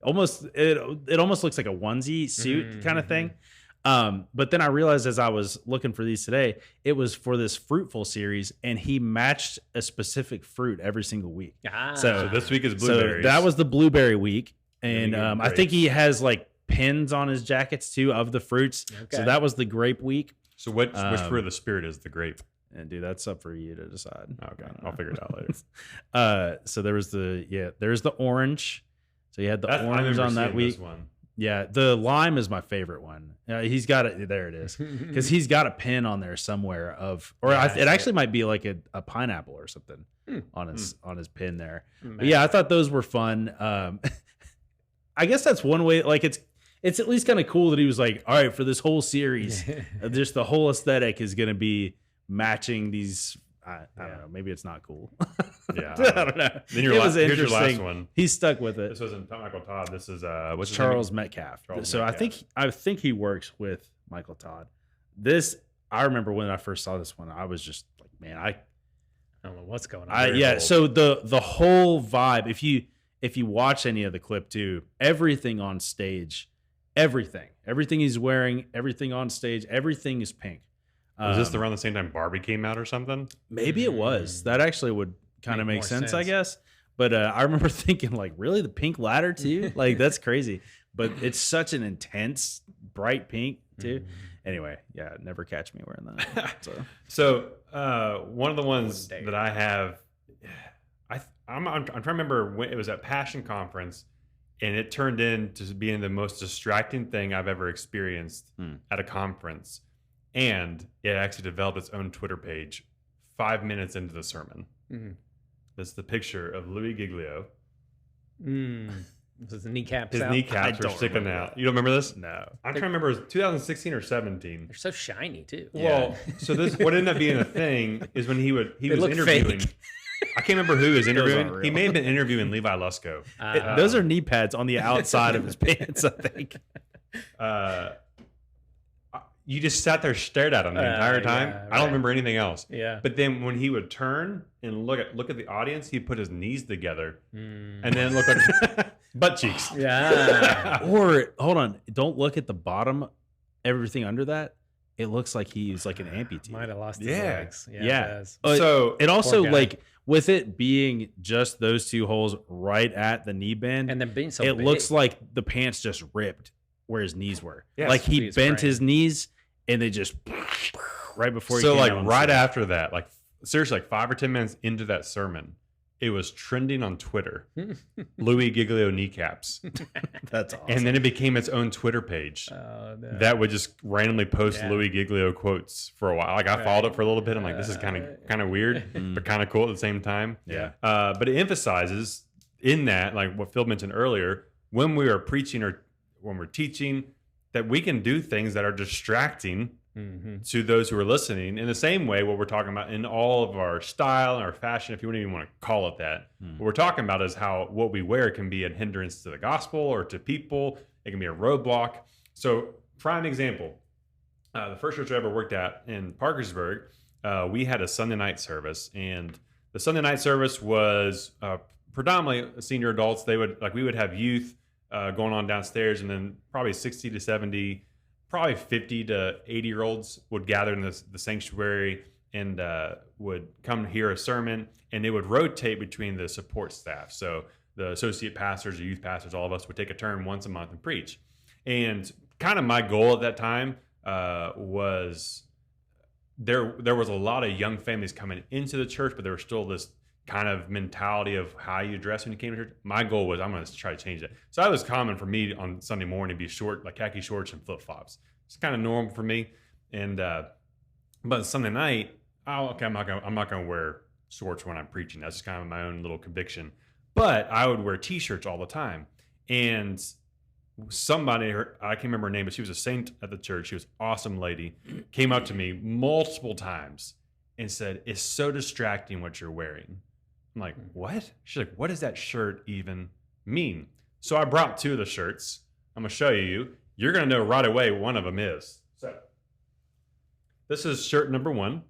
almost it almost looks like a onesie suit kind of thing. But then I realized as I was looking for these today, it was for this fruitful series, and he matched a specific fruit every single week. So this week is blueberries. So that was the blueberry week, and Then I think he has like pins on his jackets too of the fruits. Okay. So that was the grape week. So which fruit of the spirit is the grape? And dude, that's up for you to decide. Okay, I'll figure it out later. So there's the orange. So you had the I orange remember on that seeing week. this one. Yeah, the lime is my favorite one. He's got it. There it is. Because he's got a pin on there somewhere of, or it actually might be like a pineapple or something on his pin there. But yeah, I thought those were fun. I guess that's one way. Like it's at least kind of cool that he was like, all right, for this whole series, just the whole aesthetic is going to be matching these. I don't know. Maybe it's not cool. Yeah, I don't know. Then It here's your last one. He's stuck with it. This wasn't Michael Todd. This is what's his Charles name? Metcalf. Charles So Metcalf. I think he works with Michael Todd. This I remember when I first saw this one, I was just like, man, I don't know what's going on. yeah. So the whole vibe, if you watch any of the clip too, everything on stage, everything he's wearing, everything on stage, everything is pink. Was this around the same time Barbie came out or something? Maybe it was. That actually would kind of make more sense, I sense. guess. But I remember thinking, like, really, the pink ladder too? Like, that's crazy. But it's such an intense, bright pink too. Anyway, yeah, never catch me wearing that. So one of the ones Wouldn't dare. that I have, I'm trying to remember when it was at Passion Conference, and it turned into being the most distracting thing I've ever experienced at a conference. And it actually developed its own Twitter page 5 minutes into the sermon. That's the picture of Louis Giglio. This is the kneecaps His out. kneecaps I are don't sticking remember out. that. You don't remember this? No. I'm trying to remember. It was 2016 or 17. They're so shiny too. Well, so this what ended up being a thing is when he was look interviewing. fake. I can't remember who he was interviewing. aren't He real. may have been interviewing Levi Lusko. Those are knee pads on the outside of his pants, I think. You just sat there, stared at him the entire time. yeah, I don't remember anything else. Yeah. But then when he would turn and look at the audience, he'd put his knees together and then look like butt cheeks. Yeah. Or, hold on, don't look at the bottom, everything under that. It looks like he's like an amputee. Might have lost his Yeah. legs. Yeah. Yeah. It does. So It also, Poor guy. like, with it being just those two holes right at the knee bend, And then being so it big. looks like the pants just ripped where his knees were. Yes. Like he He's bent praying. his knees and they just right before he so came like out on right stage. after that, like seriously, like 5 or 10 minutes into that sermon, it was trending on Twitter. Louis Giglio kneecaps. That's awesome. And then it became its own Twitter page. No. That would just randomly post Yeah. Louis Giglio quotes for a while. Like I followed it for a little bit. I'm like, this is kind of weird, but kind of cool at the same time. Yeah. But it emphasizes in that, like what Phil mentioned earlier, when we are preaching or when we're teaching, that we can do things that are distracting to those who are listening. In the same way, what we're talking about in all of our style and our fashion, if you wouldn't even want to call it that, what we're talking about is how what we wear can be a hindrance to the gospel or to people. It can be a roadblock. So, prime example, the first church I ever worked at in Parkersburg, we had a Sunday night service, and the Sunday night service was predominantly senior adults. We would have youth going on downstairs, and then probably 60 to 70, probably 50 to 80-year-olds would gather in the sanctuary and would come hear a sermon, and they would rotate between the support staff. So the associate pastors, the youth pastors, all of us would take a turn once a month and preach. And kind of my goal at that time was there was a lot of young families coming into the church, but there was still this kind of mentality of how you dress when you came to church. My goal was I'm going to try to change that. So that was common for me on Sunday morning to be short, like khaki shorts and flip flops. It's kind of normal for me. And but Sunday night, I'm not going to wear shorts when I'm preaching. That's just kind of my own little conviction. But I would wear t-shirts all the time. And somebody, I can't remember her name, but she was a saint at the church. She was an awesome lady. Came up to me multiple times and said, "It's so distracting what you're wearing." I'm like, "What?" She's like, "What does that shirt even mean?" So I brought 2 of the shirts. I'm going to show you. You're going to know right away one of them is. So this is shirt number 1.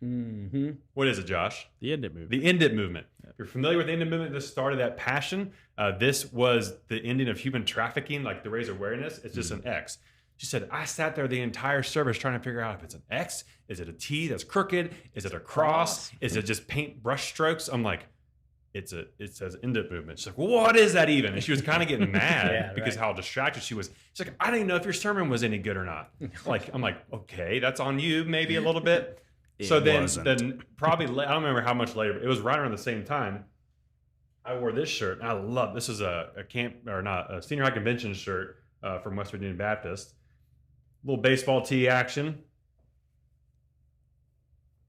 Mm-hmm. What is it, Josh? The End It movement. The End It movement. If you're familiar with the End It movement, this started that passion. This was the ending of human trafficking, like to raise awareness. It's just an X. She said, I sat there the entire service trying to figure out if it's an X, is it a T that's crooked, is it a cross, is it just paint brush strokes? I'm like, it says End It movement. She's like, well, what is that even? And she was kind of getting mad because how distracted she was. She's like, I didn't know if your sermon was any good or not. I'm like, okay, that's on you, maybe a little bit. So then probably, I don't remember how much later, but it was right around the same time, I wore this shirt. And I love, this is a senior high convention shirt from West Virginia Baptist. Little baseball tee action.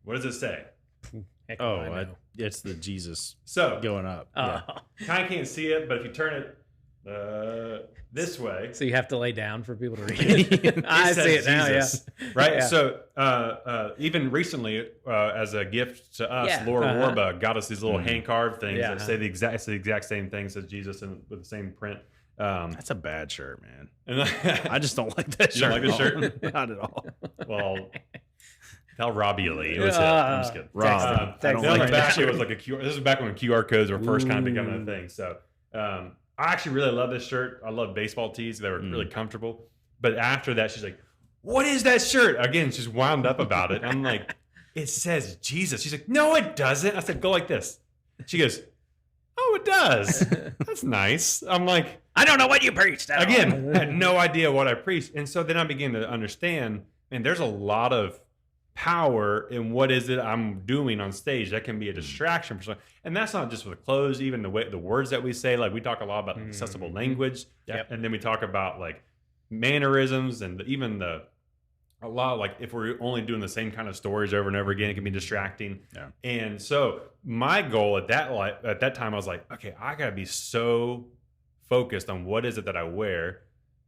What does it say? It's the Jesus So going up. Oh. Kind of can't see it, but if you turn it this way. So you have to lay down for people to read it. I see it now, Jesus, right? Yeah. So even recently, as a gift to us, Laura Warba got us these little hand-carved things that say the exact same thing, says Jesus with the same print. That's a bad shirt, man. And I just don't like that shirt. You don't like this shirt? Not at all. Well, tell Robbie Lee. It was I'm just kidding. Rob, I don't like like back, that it was like a QR. This was back when QR codes were first kind of becoming a thing. So I actually really love this shirt. I love baseball tees. They were really comfortable. But after that, she's like, what is that shirt? Again, she's wound up about it. I'm like, it says Jesus. She's like, no, it doesn't. I said, go like this. She goes, oh, it does. That's nice. I'm like, I don't know what you preached. Again, I had no idea what I preached. And so then I began to understand, and there's a lot of power in what is it I'm doing on stage. That can be a distraction for someone. And that's not just with clothes, even the words that we say. Like we talk a lot about accessible language. Yep. And then we talk about like mannerisms and a lot like if we're only doing the same kind of stories over and over again, it can be distracting. Yeah. And so my goal at that time, I was like, okay, I gotta be so focused on what is it that I wear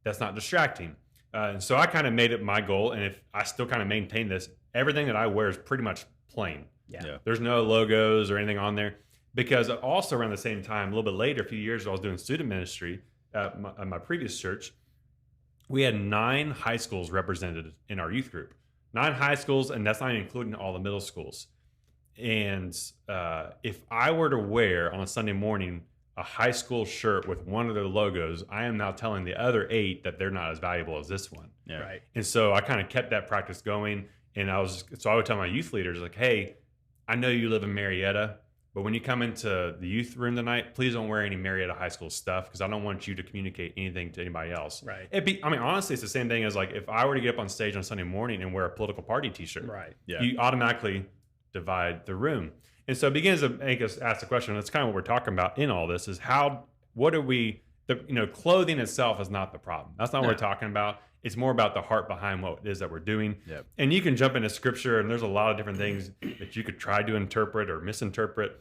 that's not distracting. And so I kind of made it my goal. And if I still kind of maintain this, everything that I wear is pretty much plain. Yeah. There's no logos or anything on there. Because also around the same time, a little bit later, a few years ago, I was doing student ministry at my previous church. We had 9 high schools represented in our youth group. 9 high schools, and that's not even including all the middle schools. And if I were to wear on a Sunday morning a high school shirt with one of their logos, I am now telling the other 8 that they're not as valuable as this one. Yeah. Right. And so I kind of kept that practice going. And I would tell my youth leaders, like, hey, I know you live in Marietta, but when you come into the youth room tonight, please don't wear any Marietta High School stuff because I don't want you to communicate anything to anybody else. Right. Honestly, it's the same thing as like if I were to get up on stage on Sunday morning and wear a political party T-shirt. Right. Yeah. You automatically divide the room. And so it begins to make us ask the question, and that's kind of what we're talking about in all this, is clothing itself is not the problem. That's not what we're talking about. It's more about the heart behind what it is that we're doing. Yep. And you can jump into scripture, and there's a lot of different things that you could try to interpret or misinterpret.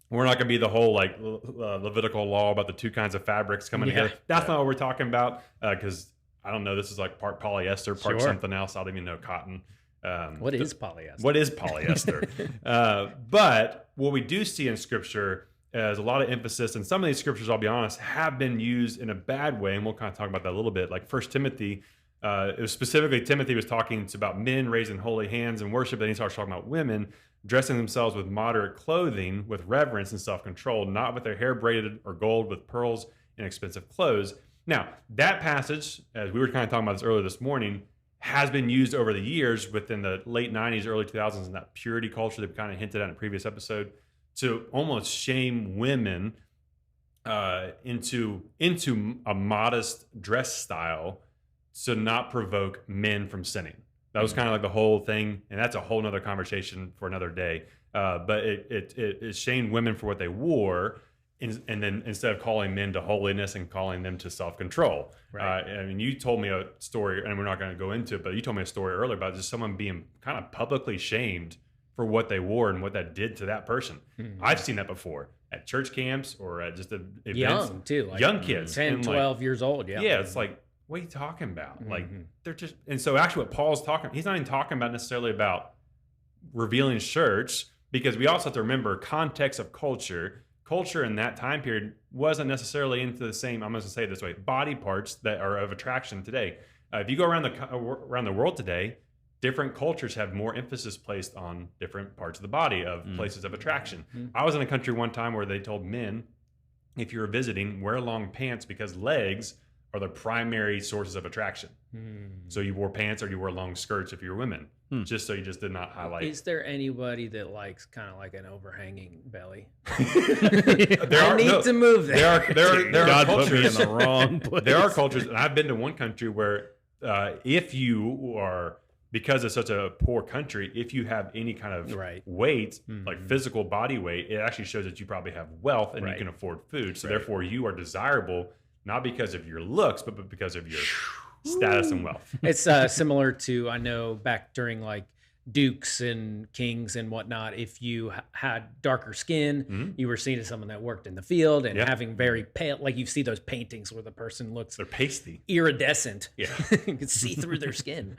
We're not going to be the whole like Levitical law about the 2 kinds of fabrics coming together. That's not what we're talking about because I don't know. This is like part polyester, part something else. I don't even know cotton. What is polyester? What is polyester? But what we do see in scripture is a lot of emphasis, and some of these scriptures, I'll be honest, have been used in a bad way, and we'll kind of talk about that a little bit. Like 1 Timothy It was specifically Timothy was talking about men raising holy hands and worship. Then he starts talking about women dressing themselves with moderate clothing, with reverence and self-control, not with their hair braided or gold, with pearls and expensive clothes. Now, that passage, as we were kind of talking about this earlier this morning, has been used over the years within the late 90s, early 2000s, in that purity culture that we kind of hinted at in a previous episode, to almost shame women into a modest dress style to not provoke men from sinning. That was kind of like the whole thing, and that's a whole nother conversation for another day. But it shamed women for what they wore, and then instead of calling men to holiness and calling them to self-control. Right. I mean, you told me a story, and we're not going to go into it, but you told me a story earlier about just someone being kind of publicly shamed for what they wore and what that did to that person. I've seen that before at church camps or at just events. Young, too. Like young kids. 10, 12 years old, yeah. Yeah, it's like, what are you talking about? Like, they're just, and so actually what Paul's talking, he's not even talking about necessarily about revealing shirts, because we also have to remember context of culture. Culture in that time period wasn't necessarily into the same, I'm going to say it this way, body parts that are of attraction today. If you go around the world today, different cultures have more emphasis placed on different parts of the body of places of attraction. I was in a country one time where they told men, if you were visiting, wear long pants because legs are the primary sources of attraction. So you wore pants or you wore long skirts if you were women, just so you just did not highlight. Is there anybody that likes kind of like an overhanging belly? I need to move there. There are cultures. Put me in the wrong place. There are cultures, and I've been to one country where if you are, because it's such a poor country, if you have any kind of weight, like physical body weight, it actually shows that you probably have wealth and you can afford food. So therefore you are desirable, not because of your looks, but because of your status and wealth. It's similar to, I know back during like dukes and kings and whatnot, if you had darker skin, you were seen as someone that worked in the field and having very pale, like you see those paintings where the person looks, they're pasty, iridescent. Yeah. You can see through their skin.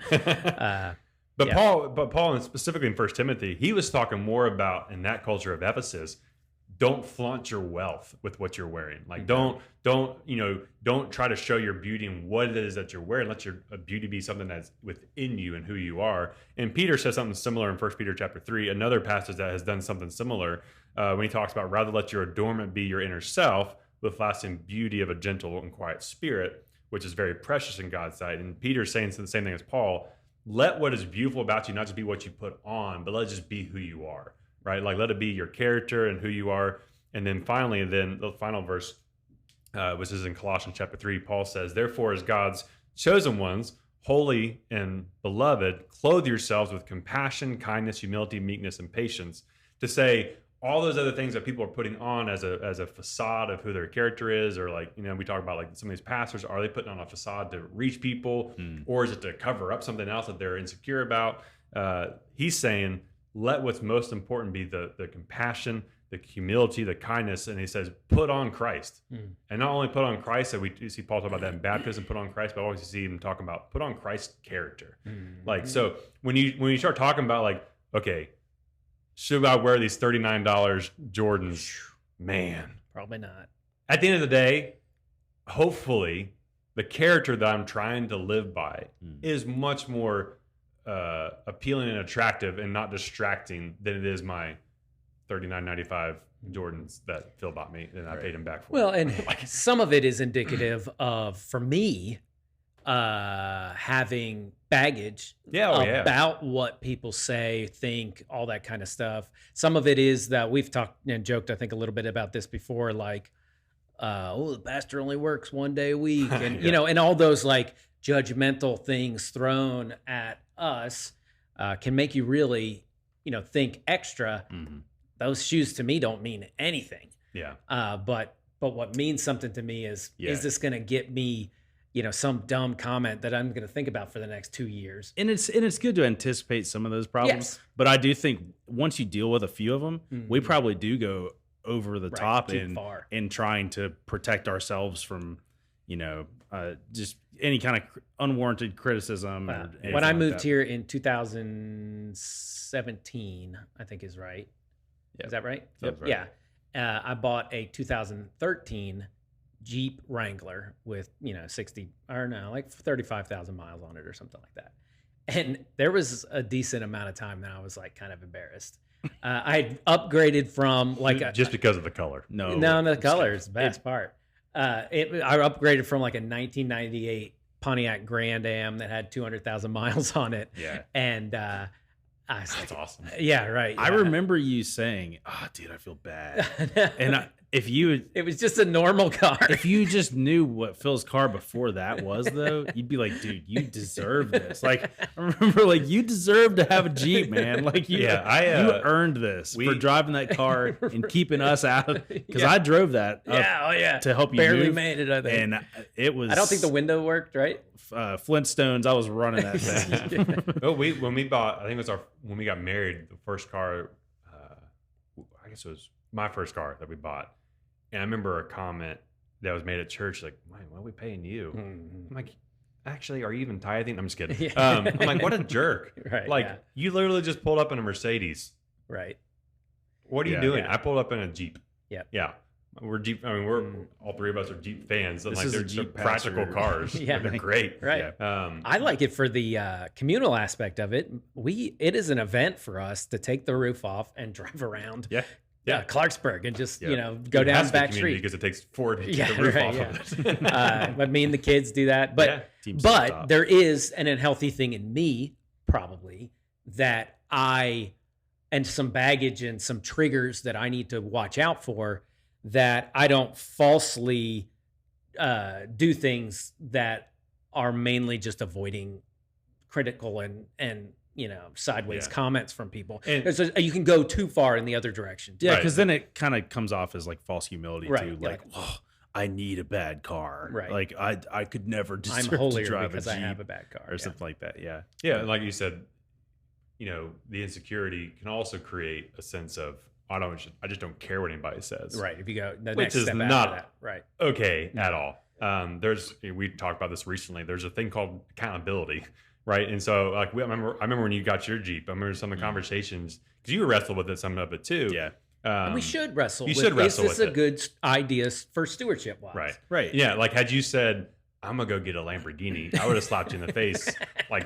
Paul, and specifically in 1 Timothy, he was talking more about, in that culture of Ephesus, don't flaunt your wealth with what you're wearing. Like don't try to show your beauty in what it is that you're wearing. Let your beauty be something that's within you and who you are. And Peter says something similar in 1 Peter chapter 3, another passage that has done something similar when he talks about rather let your adornment be your inner self with lasting beauty of a gentle and quiet spirit, which is very precious in God's sight. And Peter's saying the same thing as Paul. Let what is beautiful about you not just be what you put on, but let it just be who you are. Right? Like let it be your character and who you are. And then finally, the final verse, which is in Colossians chapter 3, Paul says, therefore, as God's chosen ones, holy and beloved, clothe yourselves with compassion, kindness, humility, meekness, and patience. To say all those other things that people are putting on as a facade of who their character is, or like, we talk about like some of these pastors, are they putting on a facade to reach people, or is it to cover up something else that they're insecure about? He's saying, let what's most important be the compassion, the humility, the kindness. And he says, put on Christ. And not only put on Christ, that we see Paul talk about that in baptism, put on Christ, but always see him talking about put on Christ's character. Like, so when you start talking about like, okay, should I wear these $39 Jordans? Man. Probably not. At the end of the day, hopefully the character that I'm trying to live by is much more appealing and attractive and not distracting than it is my $39.95 Jordans that Phil bought me and I paid him back for. Well, and some of it is indicative of, for me, having baggage about what people say, think, all that kind of stuff. Some of it is that we've talked and joked, I think, a little bit about this before, like, the pastor only works one day a week. And, and all those like judgmental things thrown at us can make you really, think extra. Those shoes to me don't mean anything. Yeah. But what means something to me is this going to get me, some dumb comment that I'm going to think about for the next 2 years? And it's good to anticipate some of those problems. Yes. But I do think once you deal with a few of them, we probably do go over the top in trying to protect ourselves from, just any kind of unwarranted criticism. When I moved here in 2017, I think is right. Yep. Is that right? Yep. Yeah. I bought a 2013 Jeep Wrangler with, 60 or no, like 35,000 miles on it or something like that. And there was a decent amount of time that I was like kind of embarrassed. I upgraded from like just because of the color. No, the color is the best part. I upgraded from like a 1998 Pontiac Grand Am that had 200,000 miles on it. Yeah. And that's awesome. Yeah, right. Yeah. I remember you saying, "Oh, dude, I feel bad." And it was just a normal car. If you just knew what Phil's car before that was, though, you'd be like, "Dude, you deserve this." Like, I remember, like, you deserve to have a Jeep, man. Like, you earned this for driving that car and keeping us out. Because I drove that to help you barely move, made it, I think. and it was. I don't think the window worked, right? Flintstones. I was running that thing. Oh, when we bought, I think it was when we got married, the first car, I guess it was my first car that we bought. And I remember a comment that was made at church, like, "Man, what are we paying you?" I'm like, "Actually, are you even tithing?" I'm just kidding. Yeah. I'm like, "What a jerk!" Right? Like, you literally just pulled up in a Mercedes. Right. What are you doing? I pulled up in a Jeep. Yep. Yeah. We're Jeep. I mean, we're all three of us are Jeep fans. And This like is a they're Jeep practical passenger. cars. Yeah. They're great. Right. Yeah. I like it for the communal aspect of it. It is an event for us to take the roof off and drive around. Yeah. Clarksburg and just go It down has to be back community street because it takes 4 to get the roof off of it. But me and the kids do that. But Team but stop. there is an unhealthy thing in me probably that and some baggage and some triggers that I need to watch out for, that I don't falsely do things that are mainly just avoiding critical and sideways comments from people. And so you can go too far in the other direction. Yeah, because then it kind of comes off as like false humility too. Yeah. Like, "Whoa, I need a bad car. Right. Like I could never deserve I'm holier to drive because a I Jeep have a bad car or something like that." Yeah. Yeah. And like you said, the insecurity can also create a sense of, I just don't care what anybody says. Right. If you go the Which next is step not after that. Right. Okay at all. We talked about this recently. There's a thing called accountability, right? And so, like, I remember when you got your Jeep. I remember some of the conversations, because you wrestled with some of it too. Yeah. And we should wrestle. You should wrestle Is this with a good idea for stewardship wise? Right. Right. Yeah. Like, had you said, "I'm gonna go get a Lamborghini," I would have slapped you in the face,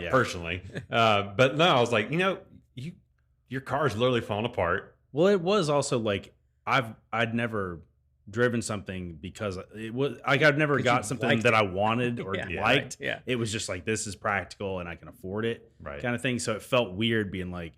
personally. But no, I was like, your car's literally falling apart. Well, it was also like I'd never driven something because it was like I've never got something that I wanted or liked. Right. Yeah. It was just like, this is practical and I can afford it, Right. kind of thing. So it felt weird being like,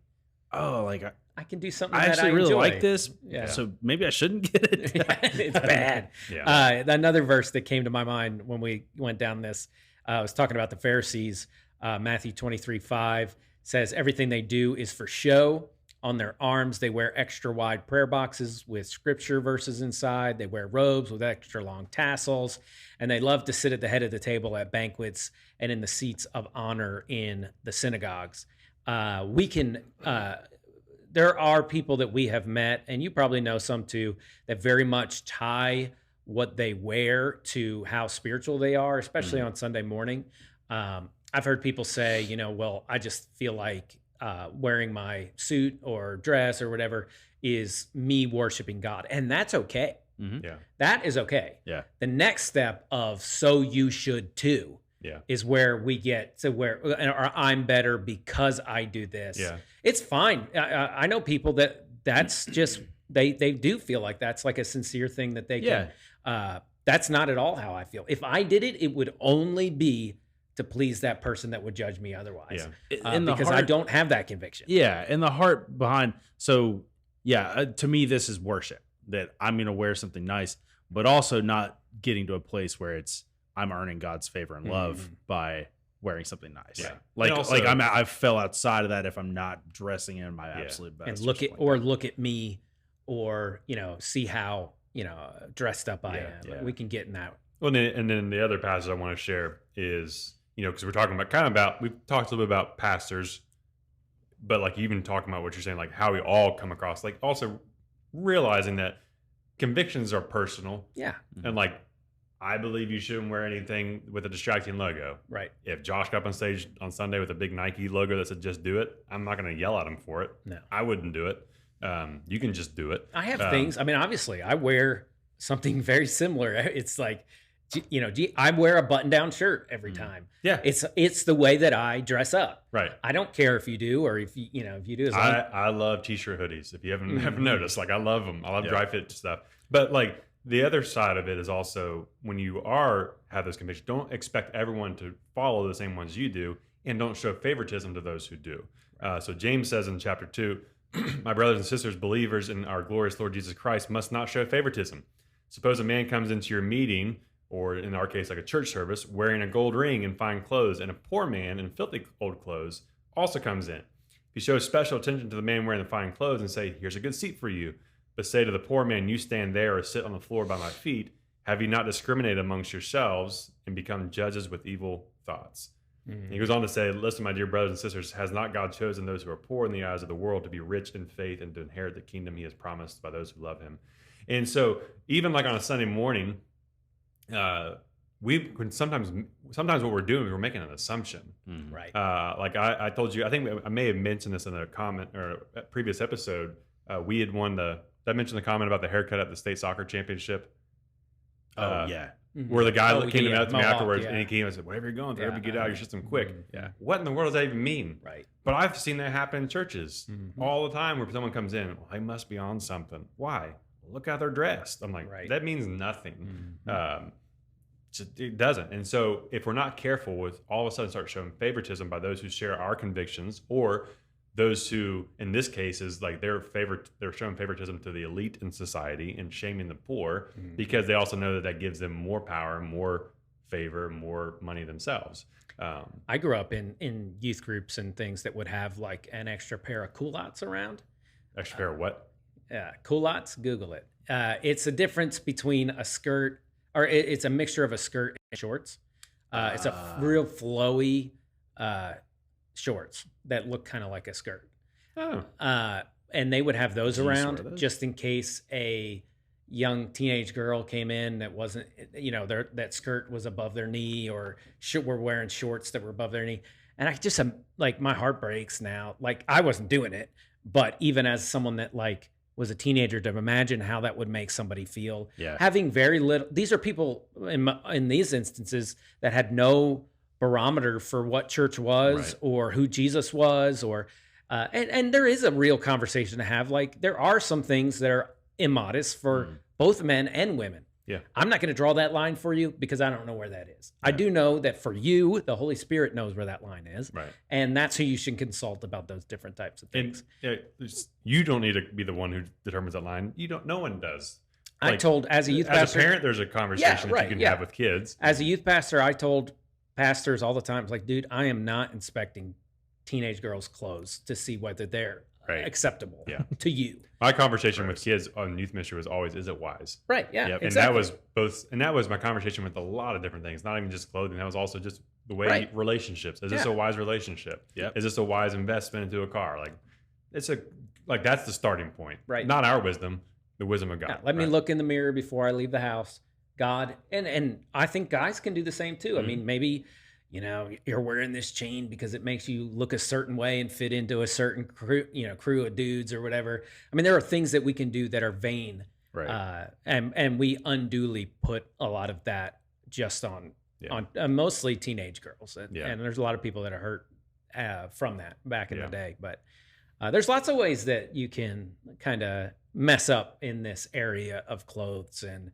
oh, like I can do something I that actually I really enjoy. like this, Yeah. so maybe I shouldn't get it. It's bad. Yeah. Another verse that came to my mind when we went down this, I was talking about the Pharisees. Matthew 23:5 says, "Everything they do is for show. On their arms, they wear extra wide prayer boxes with scripture verses inside. They wear robes with extra long tassels, and they love to sit at the head of the table at banquets and in the seats of honor in the synagogues." There are people that we have met, and you probably know some too, that very much tie what they wear to how spiritual they are, especially on Sunday morning. I've heard people say, well, I just feel like wearing my suit or dress or whatever is me worshiping God. And that's okay. Mm-hmm. Yeah. That is okay. Yeah. The next step of "so you should too" is where we get to or "I'm better because I do this." Yeah. It's fine. I know people that's just, they do feel like that's like a sincere thing that they can. That's not at all how I feel. If I did it, it would only be to please that person that would judge me otherwise. Yeah. Because I don't have that conviction. Yeah. And the heart behind, to me, this is worship, that I'm going to wear something nice, but also not getting to a place where I'm earning God's favor and love by wearing something nice. Yeah. I fell outside of that if I'm not dressing in my absolute best. And look at me, or see how dressed up I am. Yeah. We can get in that. Well, and then the other passage I want to share is, because we're talking about we've talked a little bit about pastors, but like even talking about what you're saying, like how we all come across, like also realizing that convictions are personal. Yeah. And like, I believe you shouldn't wear anything with a distracting logo. Right. If Josh got up on stage on Sunday with a big Nike logo that said "just do it," I'm not going to yell at him for it. No. I wouldn't do it. You can just do it. I have things. I mean, obviously, I wear something very similar. It's like, I wear a button-down shirt every time. Yeah. It's the way that I dress up. Right. I don't care if you do or if you do. I love t-shirt hoodies. If you haven't noticed, like I love them. I love dry fit stuff. But like the other side of it is also when you have those convictions, don't expect everyone to follow the same ones you do, and don't show favoritism to those who do. So James says in chapter 2, my brothers and sisters, believers in our glorious Lord Jesus Christ, must not show favoritism. Suppose a man comes into your meeting, or in our case, like a church service, wearing a gold ring and fine clothes, and a poor man in filthy old clothes also comes in. If you show special attention to the man wearing the fine clothes and say, here's a good seat for you, but say to the poor man, you stand there or sit on the floor by my feet, have you not discriminated amongst yourselves and become judges with evil thoughts? He goes on to say, listen, my dear brothers and sisters, has not God chosen those who are poor in the eyes of the world to be rich in faith and to inherit the kingdom he has promised by those who love him? And so even like on a Sunday morning, sometimes what we're doing is we're making an assumption. Right. Like I told you, I think I may have mentioned this in a comment or a previous episode. We had won did I mention the comment about the haircut at the state soccer championship? Yeah. Where the guy came out to me Mohawk, afterwards and he came and said, whatever you're going through, get out of your system quick. Yeah. What in the world does that even mean? Right. But I've seen that happen in churches all the time where someone comes in, well, they must be on something. Why? Look how they're dressed. I'm like, that means nothing. It doesn't. And so if we're not careful, with all of a sudden start showing favoritism by those who share our convictions, or those who, in this case, is like they're showing favoritism to the elite in society and shaming the poor because they also know that gives them more power, more favor, more money themselves. I grew up in youth groups and things that would have like an extra pair of culottes around. Extra pair of what? Culottes, Google it. It's a difference between a skirt, or it's a mixture of a skirt and shorts. It's a real flowy shorts that look kind of like a skirt. And they would have those around just in case a young teenage girl came in that wasn't, that skirt was above their knee, or were wearing shorts that were above their knee. And I just, like, my heart breaks now. Like, I wasn't doing it, but even as someone that like was a teenager, to imagine how that would make somebody feel. Yeah. Having very little, these are people in these instances that had no barometer for what church was or who Jesus was, or and there is a real conversation to have. Like, there are some things that are immodest for both men and women. Yeah. I'm not going to draw that line for you because I don't know where that is. I do know that for you, the Holy Spirit knows where that line is. Right. And that's who you should consult about those different types of things. And you don't need to be the one who determines that line. No one does. Like, I told, as a youth pastor, as a parent, there's a conversation that you can have with kids. As a youth pastor, I told pastors all the time, it's like, dude, I am not inspecting teenage girls' clothes to see whether they're acceptable to you. My conversation with kids on youth ministry was always, is it wise? Right. Yeah. Yep. Exactly. And that was my conversation with a lot of different things, not even just clothing. That was also just the way relationships. Is this a wise relationship? Yep. Is this a wise investment into a car? Like, that's the starting point. Right. Not our wisdom, the wisdom of God. Yeah, let me look in the mirror before I leave the house. God, and I think guys can do the same too. I mean, maybe, you're wearing this chain because it makes you look a certain way and fit into a certain crew of dudes or whatever. I mean, there are things that we can do that are vain. Right. And we unduly put a lot of that just on mostly teenage girls. And there's a lot of people that are hurt from that back in the day. But there's lots of ways that you can kind of mess up in this area of clothes and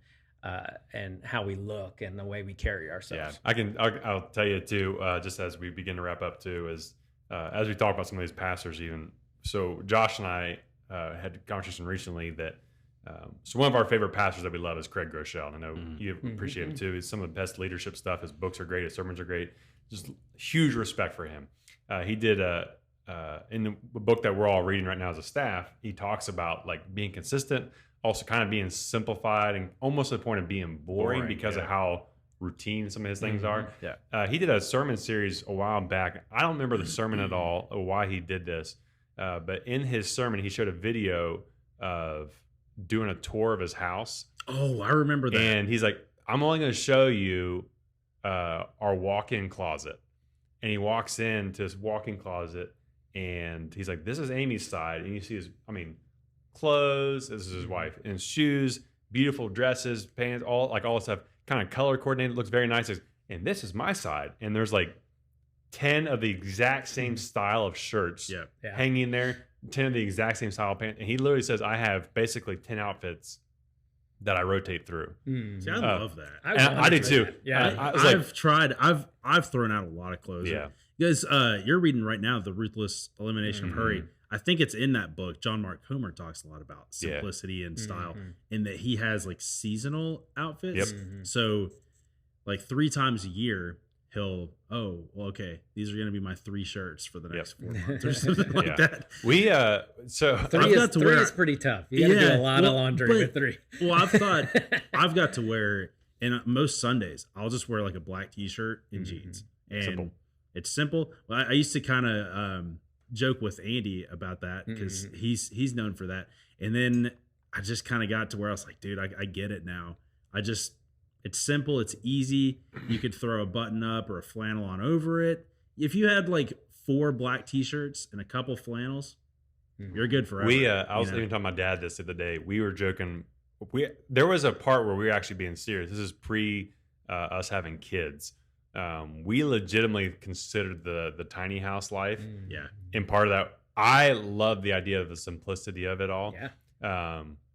how we look and the way we carry ourselves. Yeah, I'll tell you too, just as we begin to wrap up too, is as we talk about some of these pastors even. So Josh and I had a conversation recently that so one of our favorite pastors that we love is Craig Groeschel. And I know you appreciate him too. He's some of the best leadership stuff. His books are great. His sermons are great. Just huge respect for him. He did in the book that we're all reading right now as a staff, he talks about like being consistent, also kind of being simplified and almost to the point of being boring because of how routine some of his things are. Yeah. He did a sermon series a while back. I don't remember the sermon at all or why he did this, but in his sermon, he showed a video of doing a tour of his house. Oh, I remember that. And he's like, I'm only going to show you our walk-in closet. And he walks into his walk-in closet and he's like, this is Amy's side. And you see his, clothes, this is his wife, and shoes, beautiful dresses, pants, all the stuff, kind of color coordinated, looks very nice. And this is my side. And there's like 10 of the exact same style of shirts hanging there, 10 of the exact same style of pants. And he literally says, I have basically 10 outfits that I rotate through. See, I love that. I do too. That. Yeah. I've tried. I've thrown out a lot of clothes. Yeah. Because you're reading right now, The Ruthless Elimination of Hurry. I think it's in that book. John Mark Comer talks a lot about simplicity and style, in that he has like seasonal outfits. So like 3 times a year, he'll, these are going to be my 3 shirts for the next 4 months or something like that. We, so three is pretty tough. You got to do a lot of laundry with 3. Well, I've got to wear, and most Sundays, I'll just wear like a black t-shirt and jeans. And it's simple. Well, I used to kind of joke with Andy about that because he's known for that. And then I just kind of got to where I was like, dude, I get it now. It's simple. It's easy. You could throw a button up or a flannel on over it. If you had like 4 black t-shirts and a couple flannels, you're good forever. I was even talking to my dad this the other day. We were joking. There was a part where we were actually being serious. This is pre us having kids. We legitimately considered the tiny house life. And part of that, I love the idea of the simplicity of it all.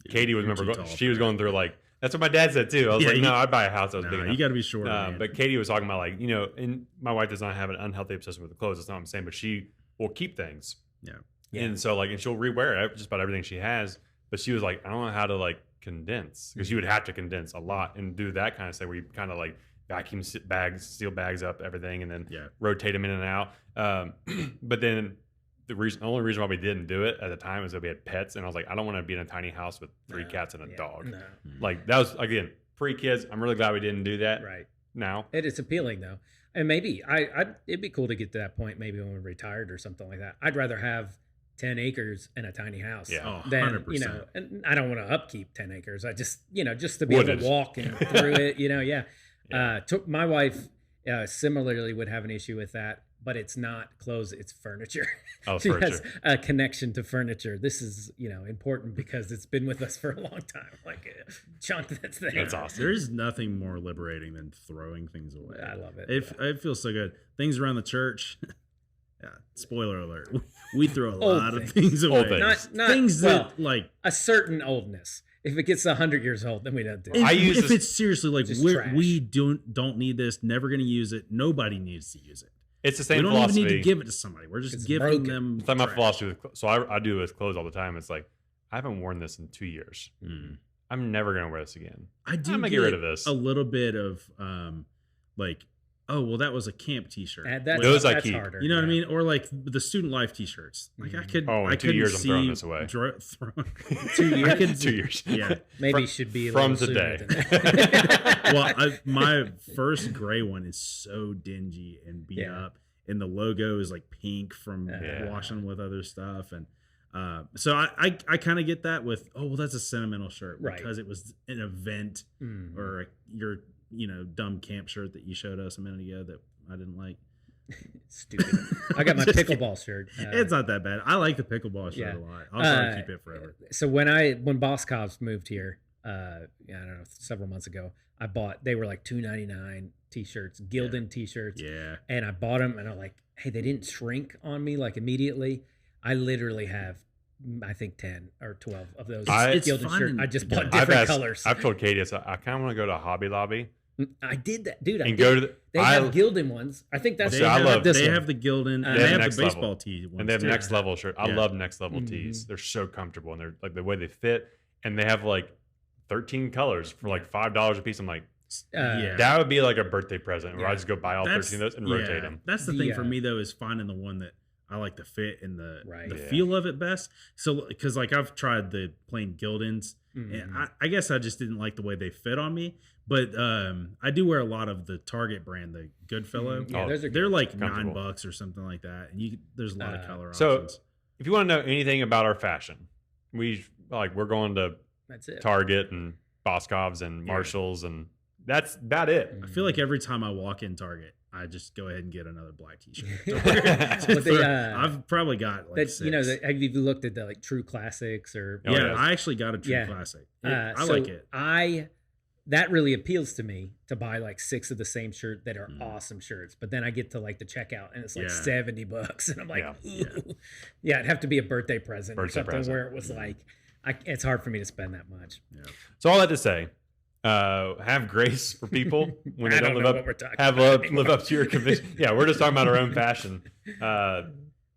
Katie was she was going through like, that's what my dad said too. I was like, no, I'd buy a house that was big enough. You got to be short. But Katie was talking about like, and my wife does not have an unhealthy obsession with the clothes. That's not what I'm saying, but she will keep things. And so like, and she'll rewear just about everything she has. But she was like, I don't know how to like condense, because you would have to condense a lot and do that kind of stuff where you kind of like vacuum bags, seal bags up, everything, and then rotate them in and out. But then the only reason why we didn't do it at the time is that we had pets, and I was like, I don't want to be in a tiny house with 3 cats and a dog. Like that was, again, pre-kids. I'm really glad we didn't do that. Right now, it is appealing though, and maybe it'd be cool to get to that point. Maybe when we're retired or something like that. I'd rather have 10 acres and a tiny house than 100%. And I don't want to upkeep 10 acres. I just just to be able to walk and through it. My wife similarly would have an issue with that. But it's not clothes, it's furniture. Oh, she furniture. has a connection to furniture. This is, important because it's been with us for a long time. Like a chunk that's there. That's awesome. There's nothing more liberating than throwing things away. I love it. It feels so good. Things around the church. Spoiler alert. We throw a lot of things away. Not things that like a certain oldness. If it gets 100 years old, then we don't do it. If it's seriously like we don't need this, never going to use it. Nobody needs to use it. It's the same philosophy. We don't even need to give it to somebody. We're just giving them. It's like my philosophy. So I do with clothes all the time. It's like, I haven't worn this in 2 years. I'm never going to wear this again. I'm going to get rid of this. A little bit of like, oh, well, that was a camp t-shirt. Those I keep. Harder. You know what I mean? Or like the student life t-shirts. Like I could. Oh, in 2 years I'm throwing this away. 2 years. 2 years. Yeah. Maybe should be from today. Well, my first gray one is so dingy and beat up, and the logo is like pink from washing with other stuff, and so I kind of get that with, oh well, that's a sentimental shirt because it was an event or your dumb camp shirt that you showed us a minute ago that I didn't like. Stupid. I got my pickleball shirt. It's not that bad. I like the pickleball shirt a lot. I'll try to keep it forever. So when Boss Cops moved here, I don't know, several months ago, they were like $2.99 t-shirts, Gildan t-shirts. Yeah. And I bought them and I'm like, hey, they didn't shrink on me like immediately. I literally have, I think 10 or 12 of those Gildan shirts. I just bought different colors. I've told Katie, I kind of want to go to Hobby Lobby. I did that, dude. They have Gildan ones. I think that's they have the Gildan. And they have the baseball tee ones. And they have next level shirt. I love next level tees. They're so comfortable, and they're like the way they fit. And they have like 13 colors for like $5 a piece. I'm like, that would be like a birthday present where I just go buy all 13 of those and rotate them. That's the thing for me though, is finding the one that I like the fit and the feel of it best. So because like I've tried the plain Gildans, and I guess I just didn't like the way they fit on me. But I do wear a lot of the Target brand, the Goodfellow. They're like $9 or something like that, and there's a lot of color options. So if you want to know anything about our fashion, we're going to Target and Boscov's and Marshalls, and that's about it. I feel like every time I walk in Target, I just go ahead and get another black t-shirt. I've probably got like that, you know, have you looked at the like True Classics or? I actually got a True Classic. I like it. That really appeals to me to buy like 6 of the same shirt that are awesome shirts. But then I get to like the checkout and it's like $70, and I'm like, ooh. Yeah, it'd have to be a birthday present or something where it was like, it's hard for me to spend that much. Yeah. So all that to say, have grace for people when they don't live up to your conviction. Yeah, we're just talking about our own fashion.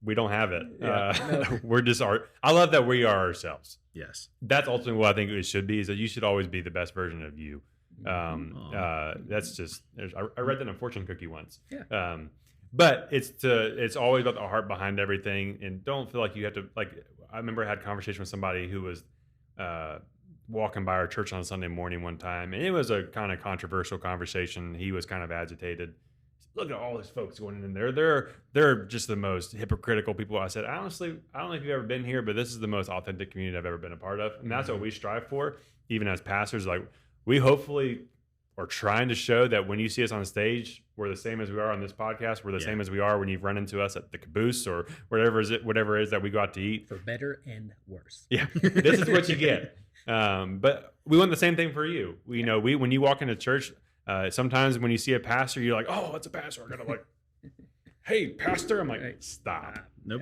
We don't have it. No. We're just I love that we are ourselves. Yes, that's ultimately what I think it should be. Is that you should always be the best version of you. That's just. I read that in a fortune cookie once. Yeah. But it's always about the heart behind everything, and don't feel like you have to. Like I remember I had a conversation with somebody who was walking by our church on a Sunday morning one time, and it was a kind of controversial conversation. He was kind of agitated. Look at all these folks going in there. They're just the most hypocritical people. I said, honestly, I don't know if you've ever been here, but this is the most authentic community I've ever been a part of. And that's what we strive for, even as pastors. Like we hopefully are trying to show that when you see us on stage, we're the same as we are on this podcast. We're the same as we are when you've run into us at the caboose or whatever it is that we go out to eat. For better and worse. Yeah, this is what you get. But we want the same thing for you. When you walk into church, sometimes when you see a pastor, you're like, oh, it's a pastor. I'm gonna like, hey, pastor. I'm like, stop. No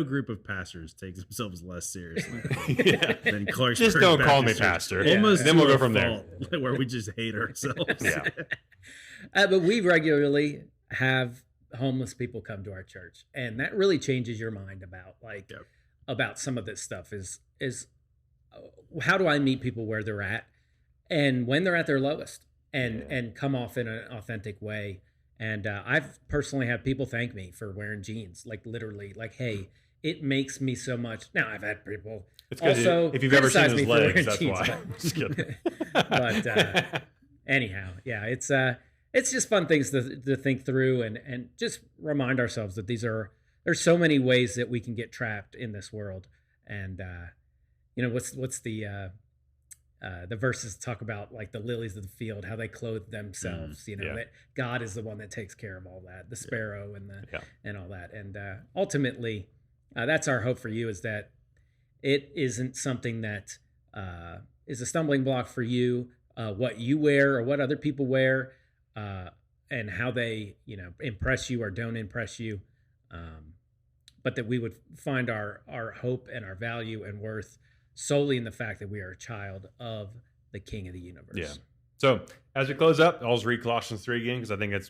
group of pastors takes themselves less seriously than Clarksburg. Just don't call me Church. pastor. Almost then we'll go from there. Where we just hate ourselves. Yeah. But we regularly have homeless people come to our church, and that really changes your mind about some of this stuff. Is how do I meet people where they're at, and when they're at their lowest, and come off in an authentic way. And I've personally had people thank me for wearing jeans, like literally, like, hey, it makes me so much. Now I've had people also if you've ever seen his legs, that's jeans, why. Just kidding. But anyhow, yeah, it's just fun things to think through and just remind ourselves that there's so many ways that we can get trapped in this world. And what's the verses talk about like the lilies of the field, how they clothe themselves, that God is the one that takes care of all that, the sparrow and all that. And ultimately, that's our hope for you, is that it isn't something that is a stumbling block for you, what you wear or what other people wear, and how they, impress you or don't impress you. But that we would find our hope and our value and worth solely in the fact that we are a child of the King of the universe. Yeah. So as we close up, I'll just read Colossians 3 again, because I think it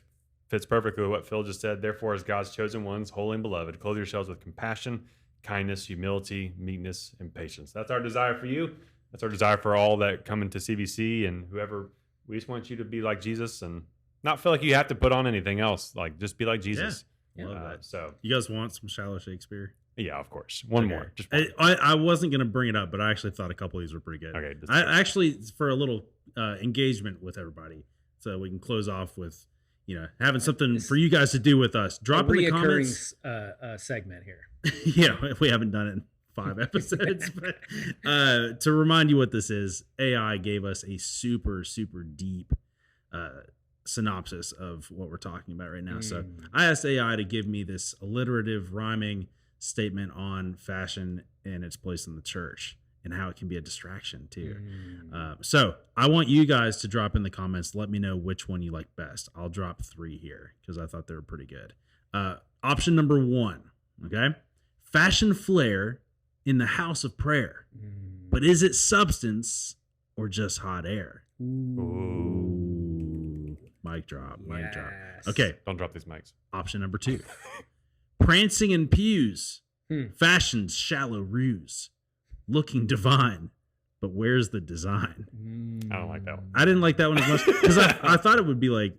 fits perfectly with what Phil just said. Therefore, as God's chosen ones, holy and beloved, clothe yourselves with compassion, kindness, humility, meekness, and patience. That's our desire for you. That's our desire for all that come into CVC and whoever. We just want you to be like Jesus and not feel like you have to put on anything else. Like, just be like Jesus. Yeah. Love that. So you guys want some shallow Shakespeare? Yeah, of course. One more. Just one. I wasn't going to bring it up, but I actually thought a couple of these were pretty good. Okay. I actually, for a little engagement with everybody, so we can close off with, having something for you guys to do with us. Drop in the comments. Segment here. Yeah, we haven't done it in 5 episodes. But to remind you what this is, AI gave us a super, super deep synopsis of what we're talking about right now. So I asked AI to give me this alliterative, rhyming statement on fashion and its place in the church and how it can be a distraction too. So I want you guys to drop in the comments. Let me know which one you like best. I'll drop 3 here because I thought they were pretty good. Option number 1, okay? Fashion flair in the house of prayer. But is it substance or just hot air? Ooh. Mic drop. Mic drop. Okay. Don't drop these mics. Option number 2. Prancing in pews, fashion's shallow ruse, looking divine, but where's the design? I don't like that one. I didn't like that one as much because I thought it would be like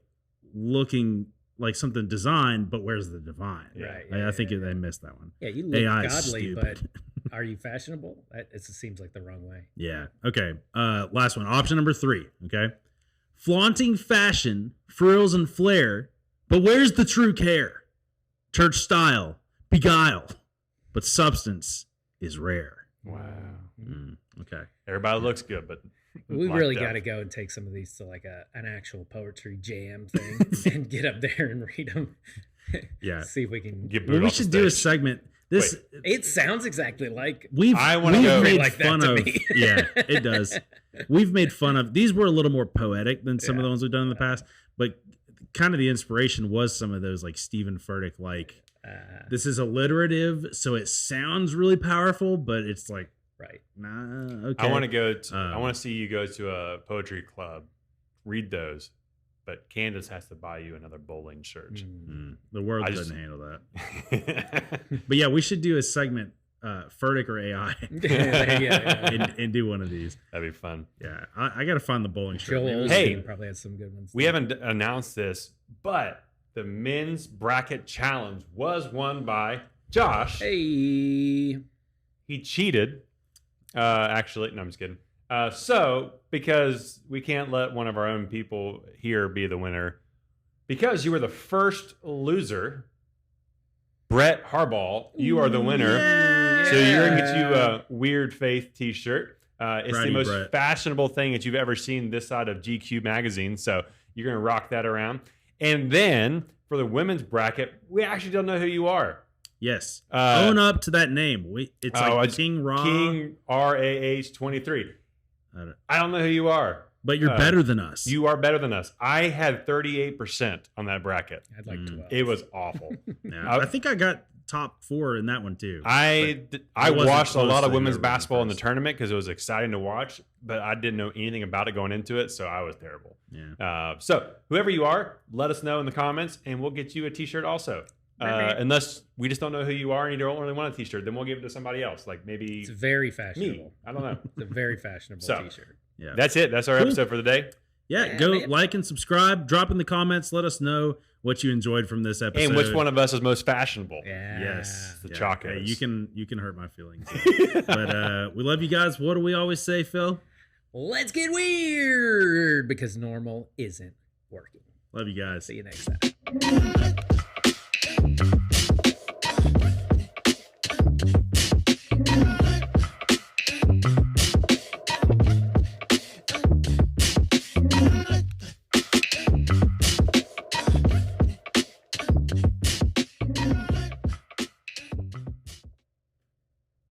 looking like something designed, but where's the divine? Right. I think they missed that one. Yeah, you look AI godly, but are you fashionable? It seems like the wrong way. Yeah. Okay. Last one. Option number 3. Okay. Flaunting fashion, frills and flair, but where's the true care? Church style, beguile, but substance is rare. Wow. Okay. Everybody looks good, but We locked really up. got to go and take some of these to like an actual poetry jam thing and get up there and read them. Yeah. See if we can. Get Well, booed we off the should do a stage. segment. This It sounds exactly like. I wanna we've go. made Like that fun to of. me. Yeah, it does. We've made fun of. These were a little more poetic than some of the ones we've done in the past, but kind of the inspiration was some of those like Stephen Furtick. Like this is alliterative, so it sounds really powerful, but it's like right. nah. Okay. I want to go. I want to see you go to a poetry club, read those, but Candace has to buy you another bowling shirt. The world I doesn't just- handle that. But yeah, we should do a segment, Furtick or AI, and do one of these. That'd be fun. Yeah, I got to find the bowling shirt. Joel Maybe- Osteen Hey, probably has some good ones. We haven't announced this, but the men's bracket challenge was won by Josh. Hey. He cheated. Actually, no, I'm just kidding. So, because we can't let one of our own people here be the winner, because you were the first loser, Brett Harbaugh, you are the winner. Yeah. So you're going to get you a Weird Faith t-shirt. It's Proud the of you, most Brett. fashionable thing that you've ever seen this side of GQ magazine. So you're going to rock that around. And then for the women's bracket, we actually don't know who you are. Yes, own up to that name. It's like it's King Ra. King RAH23. I don't know who you are. But you're better than us. You are better than us. I had 38% on that bracket. I'd like 12. It was awful. Yeah, I think I got top 4 in that one too. I wasn't watched a close lot to of women's whoever was basketball in the first. tournament because it was exciting to watch, but I didn't know anything about it going into it, so I was terrible. Yeah. So whoever you are, let us know in the comments, and we'll get you a T-shirt also. Unless we just don't know who you are and you don't really want a T-shirt, then we'll give it to somebody else, like maybe It's very me. fashionable. I don't know. It's a very fashionable So, t-shirt. Yeah. That's it. That's our Cool. episode for the day. Yeah, go man. like and subscribe. Drop in the comments. Let us know what you enjoyed from this episode. And which one of us is most fashionable? Yeah. Yes, The yeah. Chacos. Hey, you can hurt my feelings, but we love you guys. What do we always say, Phil? Let's get weird because normal isn't working. Love you guys. See you next time.